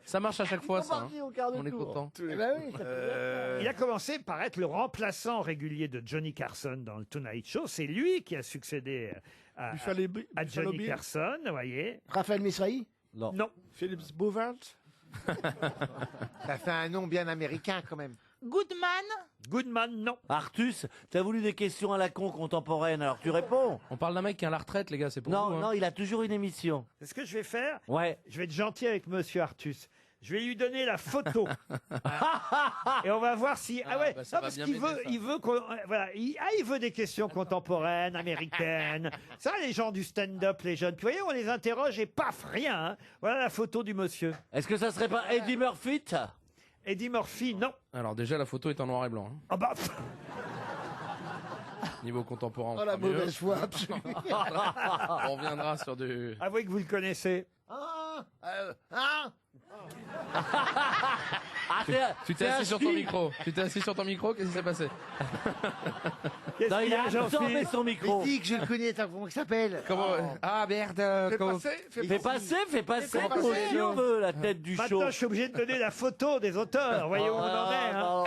Ça marche à chaque fois, ça. hein. On est content. Eh ben oui, ça peut Il a commencé par être le remplaçant régulier de Johnny Carson dans le Tonight Show. C'est lui qui a succédé à Buffalo Johnny Bill. Carson, vous voyez. Raphaël Misrahi. Non. Non. Philips Bouvard. Ça fait un nom bien américain, quand même. Goodman. Goodman, non. Artus, t'as voulu des questions à la con contemporaine, alors tu réponds. On parle d'un mec qui est à la retraite, les gars, c'est pour Non, vous. hein. non, il a toujours une émission. C'est ce que je vais faire. Ouais. Je vais être gentil avec Monsieur Artus. Je vais lui donner la photo. Et on va voir si... Ah ouais, bah, ça non, va parce bien qu'il m'aider, veut, ça. il veut qu'on... Voilà, il veut des questions contemporaines, américaines. Ça, les gens du stand-up, les jeunes. Puis vous voyez, on les interroge et paf, rien. Hein. Voilà la photo du monsieur. Est-ce que ça serait pas Eddie Murphy? Eddie Murphy, non. Alors déjà, la photo est en noir et blanc. hein. Ah bah... Niveau contemporain. Oh, la encore mieux. mauvaise foi absolue. On reviendra sur du... Avouez que vous le connaissez. Tu t'es assis sur ton micro. Tu t'es assis sur ton micro, qu'est-ce qui s'est passé? Qu'est-ce Non, qu'il il y a, a Jean-Philippe absorbé son micro. Mais dis que je le connais, attends, comment il s'appelle? Comment... Ah merde. Fais comment- passer, Fais passer passer. si on veut, la tête du show. Maintenant, je suis obligé de donner la photo des auteurs. Voyez où on en est. Hein. non.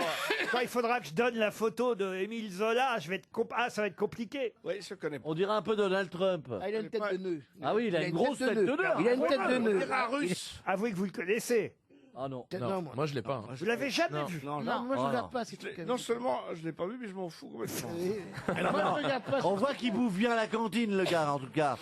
Quand il faudra que je donne la photo de Émile Zola, je vais être ça va être compliqué. Oui, je connais pas. On dirait un peu Donald Trump. Ah, il a une tête de nœud. Ah oui, il a une grosse tête de nœud. Il a une tête de On nœud. dirait un russe. Avouez que vous le connaissez. Ah non. Non, moi je l'ai pas. hein. Vous l'avez jamais Non. vu. Non, Non, moi je Oh, regarde non. pas ces trucs. Non seulement je l'ai pas vu, mais je m'en fous complètement. Moi je regarde pas. On voit qu'il bouffe bien à la cantine, le gars, en tout cas.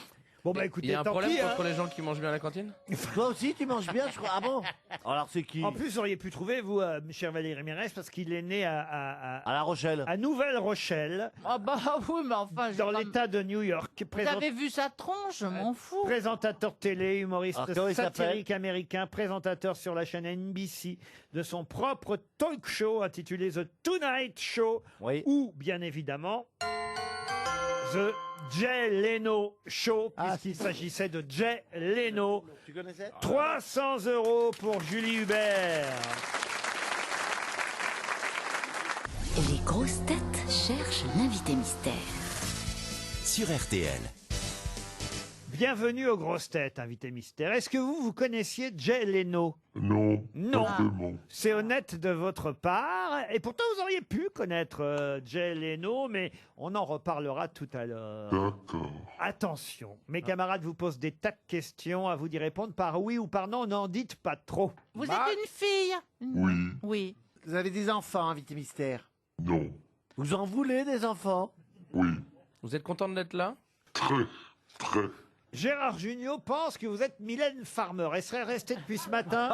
Bon bah Il écoutez, y a un tant problème pis. entre Hein. les gens qui mangent bien à la cantine? Toi aussi, tu manges bien, je crois. Ah bon? Alors c'est qui? En plus, vous auriez pu trouver, vous, cher Valérie Mérès, parce qu'il est né À La Rochelle. à Nouvelle-Rochelle, Ah bah oui, mais enfin, dans l'État de New York. vous avez vu sa tronche, je m'en fous. Présentateur télé, humoriste Alors, comment il satirique américain, présentateur sur la chaîne NBC de son propre talk show intitulé The Tonight Show, Oui. ou bien évidemment The Jay Leno Show, puisqu'il s'agissait de Jay Leno. Tu connaissais? 300 € pour Julie Hubert. Les grosses têtes cherchent l'invité mystère. Sur RTL. Bienvenue aux grosses têtes, invité mystère. Est-ce que vous connaissiez Jay Leno? Non, Non. pas vraiment. C'est honnête de votre part. Et pourtant, vous auriez pu connaître Jay Leno, mais on en reparlera tout à l'heure. D'accord. Attention, mes camarades vous posent des tas de questions. À vous d'y répondre par oui ou par non. N'en dites pas trop. Vous êtes une fille? Oui. Oui. Vous avez des enfants, invité mystère? Non. Vous en voulez des enfants? Oui. Vous êtes content d'être là? Très, très. Gérard Jugnot pense que vous êtes Mylène Farmer. Elle serait restée depuis ce matin.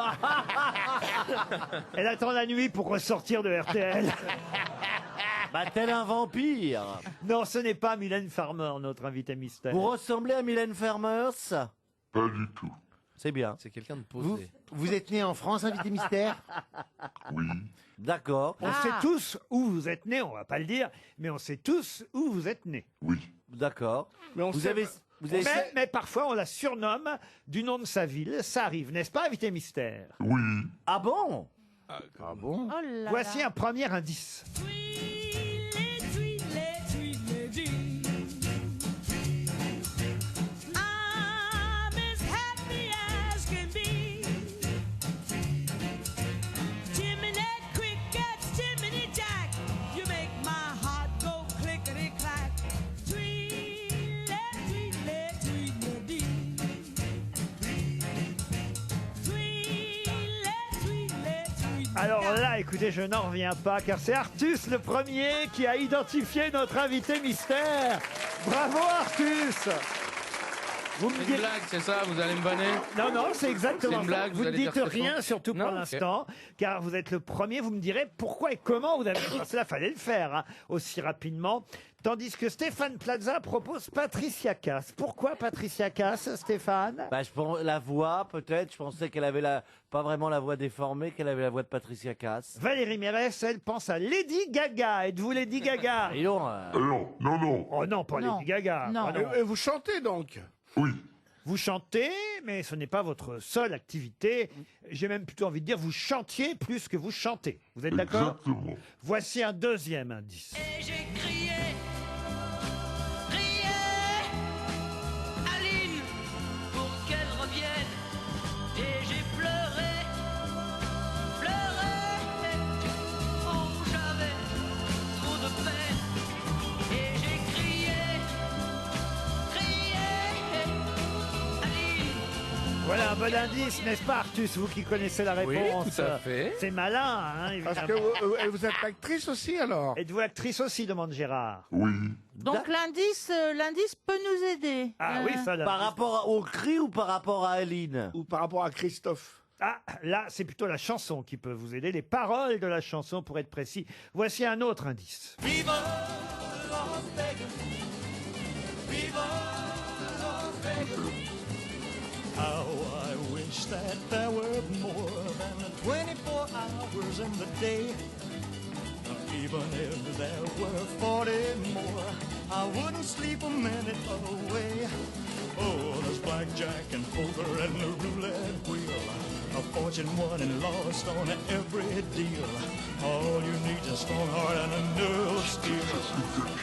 Elle attend la nuit pour ressortir de RTL. Bah, tel un vampire. Non, ce n'est pas Mylène Farmer, notre invité mystère. Vous ressemblez à Mylène Farmer? Pas du tout. C'est bien. C'est quelqu'un de posé. Vous êtes né en France, invité mystère? Oui. D'accord. On sait tous où vous êtes né, on va pas le dire, mais on sait tous où vous êtes né. Oui. D'accord. Mais on Vous sait- avez... Vous avez... Mais parfois on la surnomme du nom de sa ville. Ça arrive, n'est-ce pas, invité mystère? Oui. Ah bon? Ah bon? Oh là Voici là. un premier indice. Alors là, écoutez, je n'en reviens pas, car c'est Artus le premier qui a identifié notre invité mystère. Bravo Artus! Vous me C'est une dites... blague, c'est ça? Vous allez me banner? Non, non, c'est exactement C'est une ça. blague, Vous vous ne allez dites dire que c'est rien, faux surtout pour Non, ok. l'instant, car vous êtes le premier. Vous me direz pourquoi et comment vous avez fait cela. Fallait le faire hein, aussi rapidement. Tandis que Stéphane Plaza propose Patricia Cass. Pourquoi Patricia Cass, Stéphane? Bah, je pense, la voix, peut-être. Je pensais qu'elle avait pas vraiment la voix déformée, qu'elle avait la voix de Patricia Cass. Valérie Mérès, elle pense à Lady Gaga. Êtes-vous Lady Gaga? Et non, Non, non, non. Oh non, pas Non. Lady Gaga. Non. Ah non. Et vous chantez donc? Oui. Vous chantez, mais ce n'est pas votre seule activité. J'ai même plutôt envie de dire, vous chantiez plus que vous chantez. Vous êtes d'accord? Exactement. Voici un deuxième indice. Et j'ai crié, crié, Aline, pour qu'elle revienne. Et j'ai pleuré, pleuré, oh j'avais trop de peine. Et j'ai crié, crié, Aline, Voilà un bon indice, n'est-ce pas, Artus, vous qui connaissez la Oui, réponse. tout à fait. C'est malin, hein, évidemment. Parce que vous êtes actrice aussi, alors? Êtes-vous actrice aussi, demande Gérard. Oui. Donc l'indice peut nous aider. Ah oui, ça, Par rapport au cri ou par rapport à Aline? Ou par rapport à Christophe? Ah, là, c'est plutôt la chanson qui peut vous aider, les paroles de la chanson, pour être précis. Voici un autre indice. Viva Las Vegas. Viva Las Vegas. How I wish that there were more than 24 hours in the day. Even if there were 40 more, I wouldn't sleep a minute away. Oh, there's blackjack and poker and the roulette wheel. A fortune won and lost on every deal. All you need is a strong heart and a nerve of steel.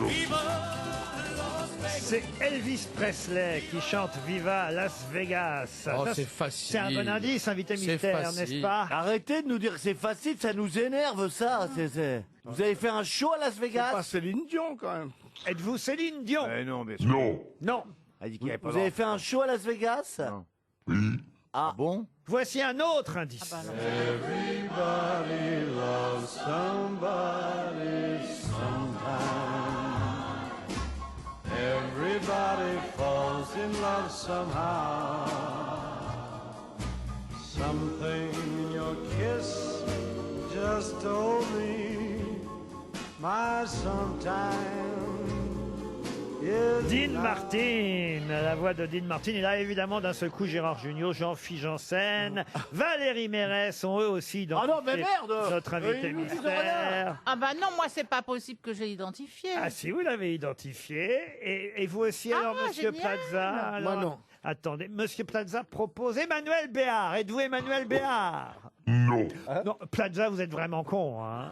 Viva Las Vegas. C'est Elvis Presley qui chante Viva Las Vegas. Oh, Ça, c'est facile. C'est un bon indice, invité C'est mystère, facile. n'est-ce pas? Arrêtez de nous dire que c'est facile, ça nous énerve, ça. Vous avez fait un show à Las C'est Vegas? pas Céline Dion, quand même. Êtes-vous Céline Dion? Non, bien sûr. Non. Non. Elle dit qu'il y avait pas Vous avez fait un show à Las Vegas? Oui. Ah bon? Voici un autre indice. Everybody loves somebody sometime. Everybody falls in love somehow. Something in your kiss just told me my sometime. Dean Martin, la voix de Dean Martin. Et là, évidemment, d'un seul coup, Gérard Jugnot, Jean-Philippe Janssen, Valérie Mérès sont eux aussi identifiés. Ah non, mais merde! Notre invité Ils nous disent mystère. Ah bah non, moi c'est pas possible que j'ai identifié. Ah si, vous l'avez identifié. Et vous aussi, alors, Monsieur génial. Plaza? Alors, Moi, non. Attendez, Monsieur Plaza propose Emmanuel Béard. Êtes-vous Emmanuel Béard? Non. Non, Plaza, vous êtes vraiment con, hein.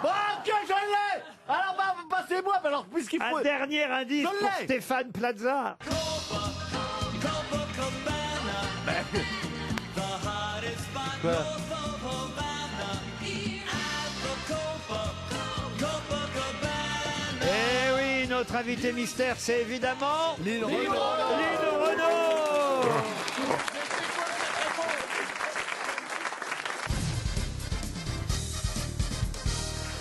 Bon, ok, je l'ai! Alors, bah, passez-moi, mais alors, puisqu'il faut... Un dernier indice Je pour l'ai. Stéphane Plaza. Eh oui, notre invité mystère, c'est évidemment Lynn Renaud. Lynn Renaud.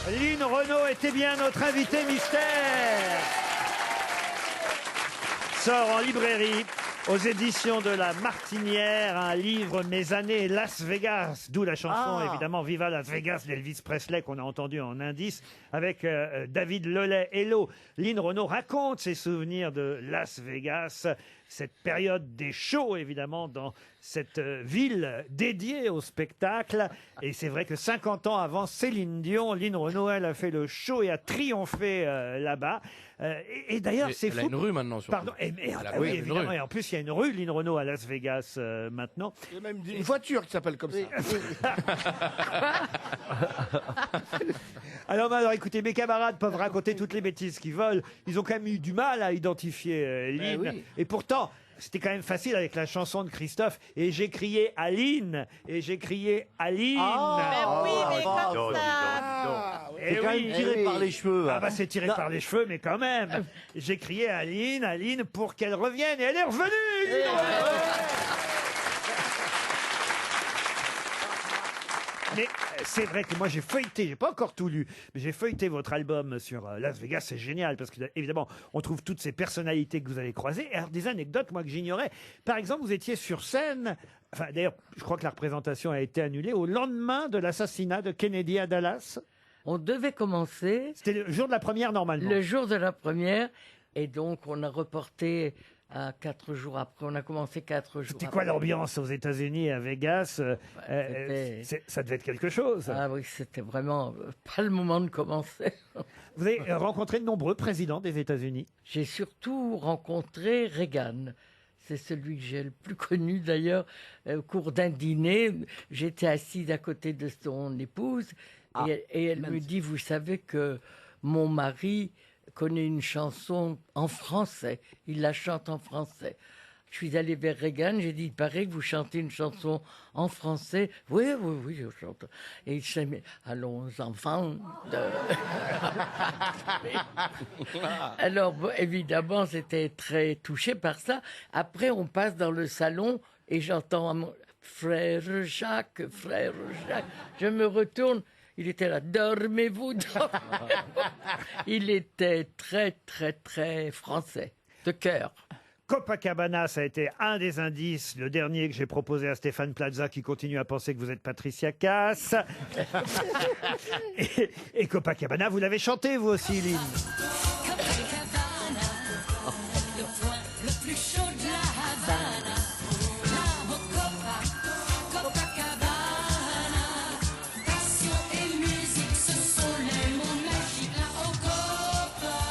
Lynn Renaud était bien notre invité mystère. Sort en librairie aux éditions de La Martinière un livre Mes années Las Vegas, d'où la chanson évidemment Viva Las Vegas d'Elvis Presley qu'on a entendu en indice avec David Lelay. Hello, Lynn Renaud raconte ses souvenirs de Las Vegas, cette période des shows évidemment dans cette ville dédiée au spectacle. Et c'est vrai que 50 ans avant Céline Dion, Lynn Renaud, elle a fait le show et a triomphé là-bas. Et d'ailleurs, c'est fou. Elle a une rue maintenant, surtout. Pardon. Et merde, Elle a ah oui, une évidemment. rue. Et en plus, il y a une rue Lynn Renaud à Las Vegas maintenant. Il y a même une voiture qui s'appelle comme ça. Alors, écoutez, mes camarades peuvent raconter toutes les bêtises qu'ils veulent. Ils ont quand même eu du mal à identifier Lynn. oui. Et pourtant, c'était quand même facile avec la chanson de Christophe. Et j'ai crié Aline. Et j'ai crié Aline. Mais oui, mais Ah, comme ça. Eh C'est quand oui. même tiré par les cheveux. Ah bah c'est tiré par les cheveux, mais quand même. J'ai crié Aline, Aline, pour qu'elle revienne. Et elle est revenue. Lynn Renaud. Mais c'est vrai que moi j'ai feuilleté, j'ai pas encore tout lu, mais j'ai feuilleté votre album sur Las Vegas, c'est génial parce que évidemment on trouve toutes ces personnalités que vous avez croisées. Et alors, des anecdotes moi que j'ignorais. Par exemple, vous étiez sur scène. Enfin, d'ailleurs, je crois que la représentation a été annulée au lendemain de l'assassinat de Kennedy à Dallas. On devait commencer. C'était le jour de la première normalement. Le jour de la première, et donc on a reporté à 4 jours après. On a commencé 4 jours. C'était quoi après. l'ambiance aux États-Unis, à Vegas ça devait être quelque chose. Ah oui, c'était vraiment pas le moment de commencer. Vous avez rencontré de nombreux présidents des États-Unis. J'ai surtout rencontré Reagan. C'est celui que j'ai le plus connu d'ailleurs. Au cours d'un dîner, j'étais assise à côté de son épouse et elle me dit, vous savez que mon mari connaît une chanson en français. Il la chante en français. Je suis allé vers Reagan, j'ai dit, il paraît que vous chantez une chanson en français. Oui, je chante. Et il s'est mis, allons enfants. Alors, évidemment, j'étais très touché par ça. Après, on passe dans le salon et j'entends frère Jacques. Je me retourne. Il était là, dormez-vous. Il était très, très, très français, de cœur. Copacabana, ça a été un des indices, le dernier que j'ai proposé à Stéphane Plaza, qui continue à penser que vous êtes Patricia Cass. et Copacabana, vous l'avez chanté, vous aussi, Lynn. Le point le plus chaud de la Havana. Là, Copacabana. Passion et musique, ce sont les mots magiques. Là, au Copa.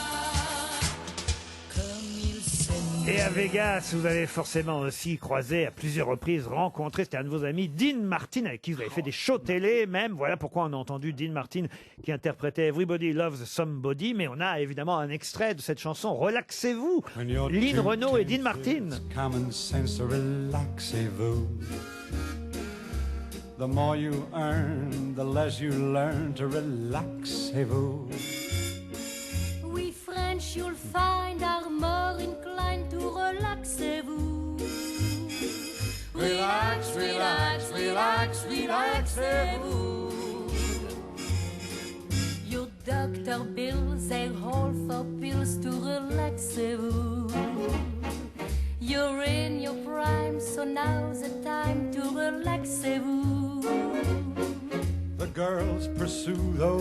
Comme il s'aime. Et à Vegas, vous avez forcément aussi croisé à plusieurs reprises, rencontré, c'était un de vos amis, Dean Martin, avec qui vous avez fait des shows télé même. Voilà pourquoi on a entendu Dean Martin qui interprétait Everybody Loves Somebody. Mais on a évidemment un extrait de cette chanson, Relaxez-vous, Lynn Renaud et Dean Martin. Common sense, relaxez-vous. The more you earn, the less you learn to relaxez-vous. We French, you'll find are more inclined to relaxez-vous. Relax, relax, relax, relaxez-vous. Your doctor bills, they're all for pills to relaxez-vous. You're in your prime, so now's the time to relaxez-vous.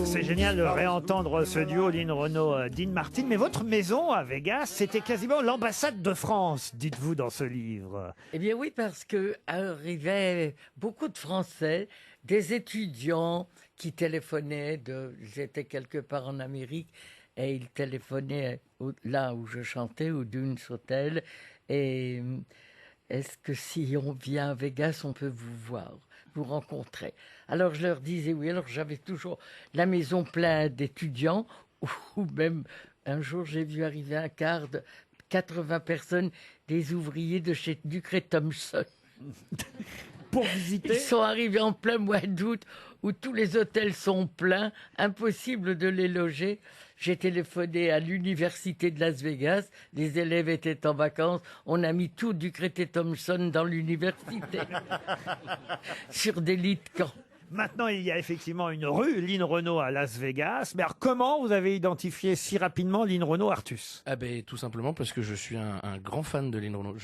C'est génial de réentendre ce duo Lynn Renaud, Dean Martin. Mais votre maison à Vegas, c'était quasiment l'ambassade de France, dites-vous dans ce livre. Eh bien oui, parce que arrivaient beaucoup de Français, des étudiants qui téléphonaient, j'étais quelque part en Amérique, et ils téléphonaient là où je chantais, au Dunes Hotel, et est-ce que si on vient à Vegas, on peut vous voir, vous rencontrer? Alors je leur disais oui, alors j'avais toujours la maison pleine d'étudiants, ou même un jour j'ai vu arriver un quart de 80 personnes, des ouvriers de chez Ducré Thompson. Pour visiter. Ils sont arrivés en plein mois d'août où tous les hôtels sont pleins, impossible de les loger. J'ai téléphoné à l'université de Las Vegas, les élèves étaient en vacances, on a mis tout Ducré Thompson dans l'université, sur des lits de camp. Maintenant, il y a effectivement une rue Lynn Renaud à Las Vegas. Mais alors, comment vous avez identifié si rapidement Lynn Renaud Artus? Ah ben tout simplement parce que je suis un grand fan de Lynn Renaud.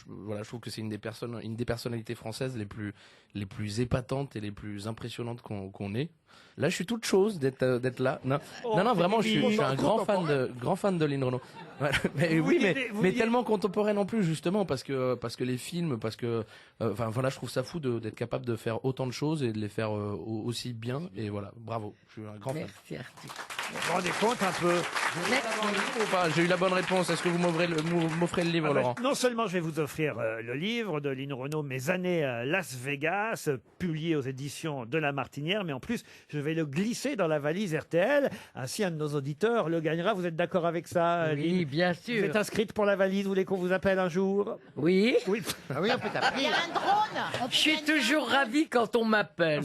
Voilà, je trouve que c'est une des personnalités françaises les plus épatantes et les plus impressionnantes qu'on ait. Là, je suis toute chose d'être là. Non, vraiment, je suis un grand fan de Lynn Renaud. Ouais, mais tellement contemporaine en plus, justement, parce que les films, voilà, je trouve ça fou d'être capable de faire autant de choses et de les faire aussi bien. Et voilà, bravo, je suis un grand fan. Merci Arthur. Vous vous rendez compte un peu? J'ai eu la bonne réponse. Est-ce que vous m'offrez le livre, Laurent? Non seulement je vais vous offrir le livre de Lynn Renaud, Mes années à Las Vegas, publié aux éditions de La Martinière, mais en plus, je vais le glisser dans la valise RTL. Ainsi, un de nos auditeurs le gagnera. Vous êtes d'accord avec ça, Lynn? Oui, bien sûr. Vous êtes inscrite pour la valise? Vous voulez qu'on vous appelle un jour? Oui. Oui. Ah oui, on peut t'appeler. Il y a un drone. Je suis toujours ravi quand on m'appelle.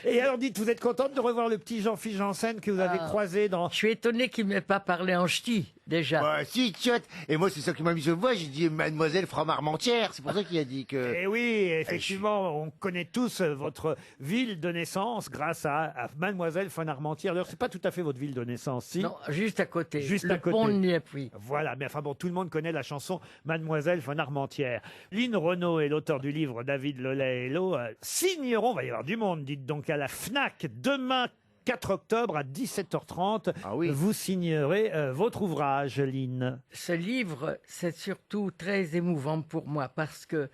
Et alors, dites, vous êtes contente de revoir le petit Jean-Philippe Janssen que vous avez croisé dans... Je suis étonné qu'il ne m'ait pas parlé en ch'ti, déjà. Bah, si, tchot. Et moi, c'est ça qui m'a mis sur voix. J'ai dit Mademoiselle From-Armentière. C'est pour ça qu'il a dit que. Eh oui, effectivement, on connaît tous votre ville de naissance grâce à Mademoiselle Von-Armentière. D'ailleurs, c'est pas tout à fait votre ville de naissance, si? Non, juste à côté. Juste le à côté. pont de Nieuphuy. Voilà, mais enfin bon, tout le monde connaît la chanson Mademoiselle Von-Armentière. Lynn Renaud est l'auteur du livre David Lelay et Hello. Signeront, il va y avoir du monde, dites donc, à la FNAC demain 4 octobre à 17h30. Ah oui. Vous signerez votre ouvrage, Lynn. Ce livre, c'est surtout très émouvant pour moi parce que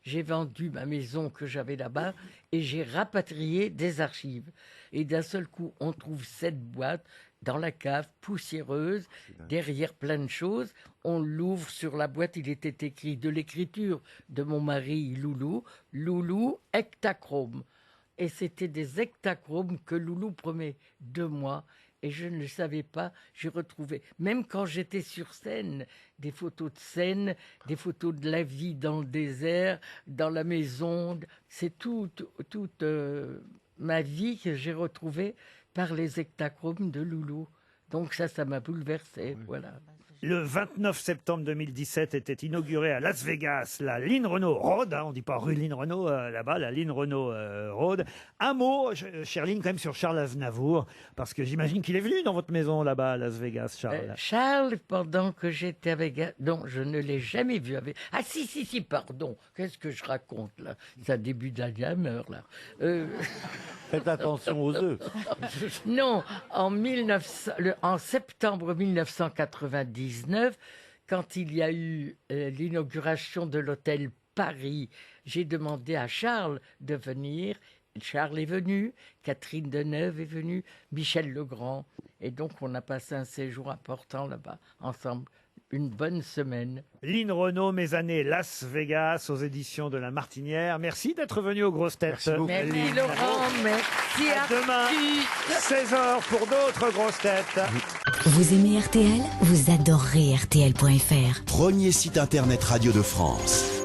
j'ai vendu ma maison que j'avais là-bas et j'ai rapatrié des archives. Et d'un seul coup, on trouve cette boîte dans la cave, poussiéreuse, derrière plein de choses. On l'ouvre, sur la boîte, il était écrit de l'écriture de mon mari Loulou, Loulou hectachrome. Et c'était des hectachromes que Loulou promet de moi. et je ne le savais pas. J'ai retrouvé, même quand j'étais sur scène, des photos de scène, des photos de la vie dans le désert, dans la maison. C'est toute ma vie que j'ai retrouvée par les hectachromes de Loulou. Donc ça m'a bouleversé, voilà. Le 29 septembre 2017 était inaugurée à Las Vegas la Lynn Renault Road. On ne dit pas rue Lynn Renault là-bas, la Lynn Renault Road. Un mot, chère Lynn, quand même sur Charles Aznavour, parce que j'imagine qu'il est venu dans votre maison là-bas à Las Vegas, Charles. Charles, pendant que j'étais avec... Non, je ne l'ai jamais vu avec... Ah si, pardon. Qu'est-ce que je raconte là? C'est un début d'Alzheimer là. Faites attention aux œufs. Non, en septembre 1999, quand il y a eu l'inauguration de l'hôtel Paris, j'ai demandé à Charles de venir. Charles est venu, Catherine Deneuve est venue, Michel Legrand. Et donc, on a passé un séjour important là-bas, ensemble. Une bonne semaine. Lynn Renault, Mes années Las Vegas, aux éditions de La Martinière. Merci d'être venu aux grosses têtes. Merci Laurent, merci à demain, 16h pour d'autres grosses têtes. Vous aimez RTL? Vous adorerez RTL.fr. Premier site internet radio de France.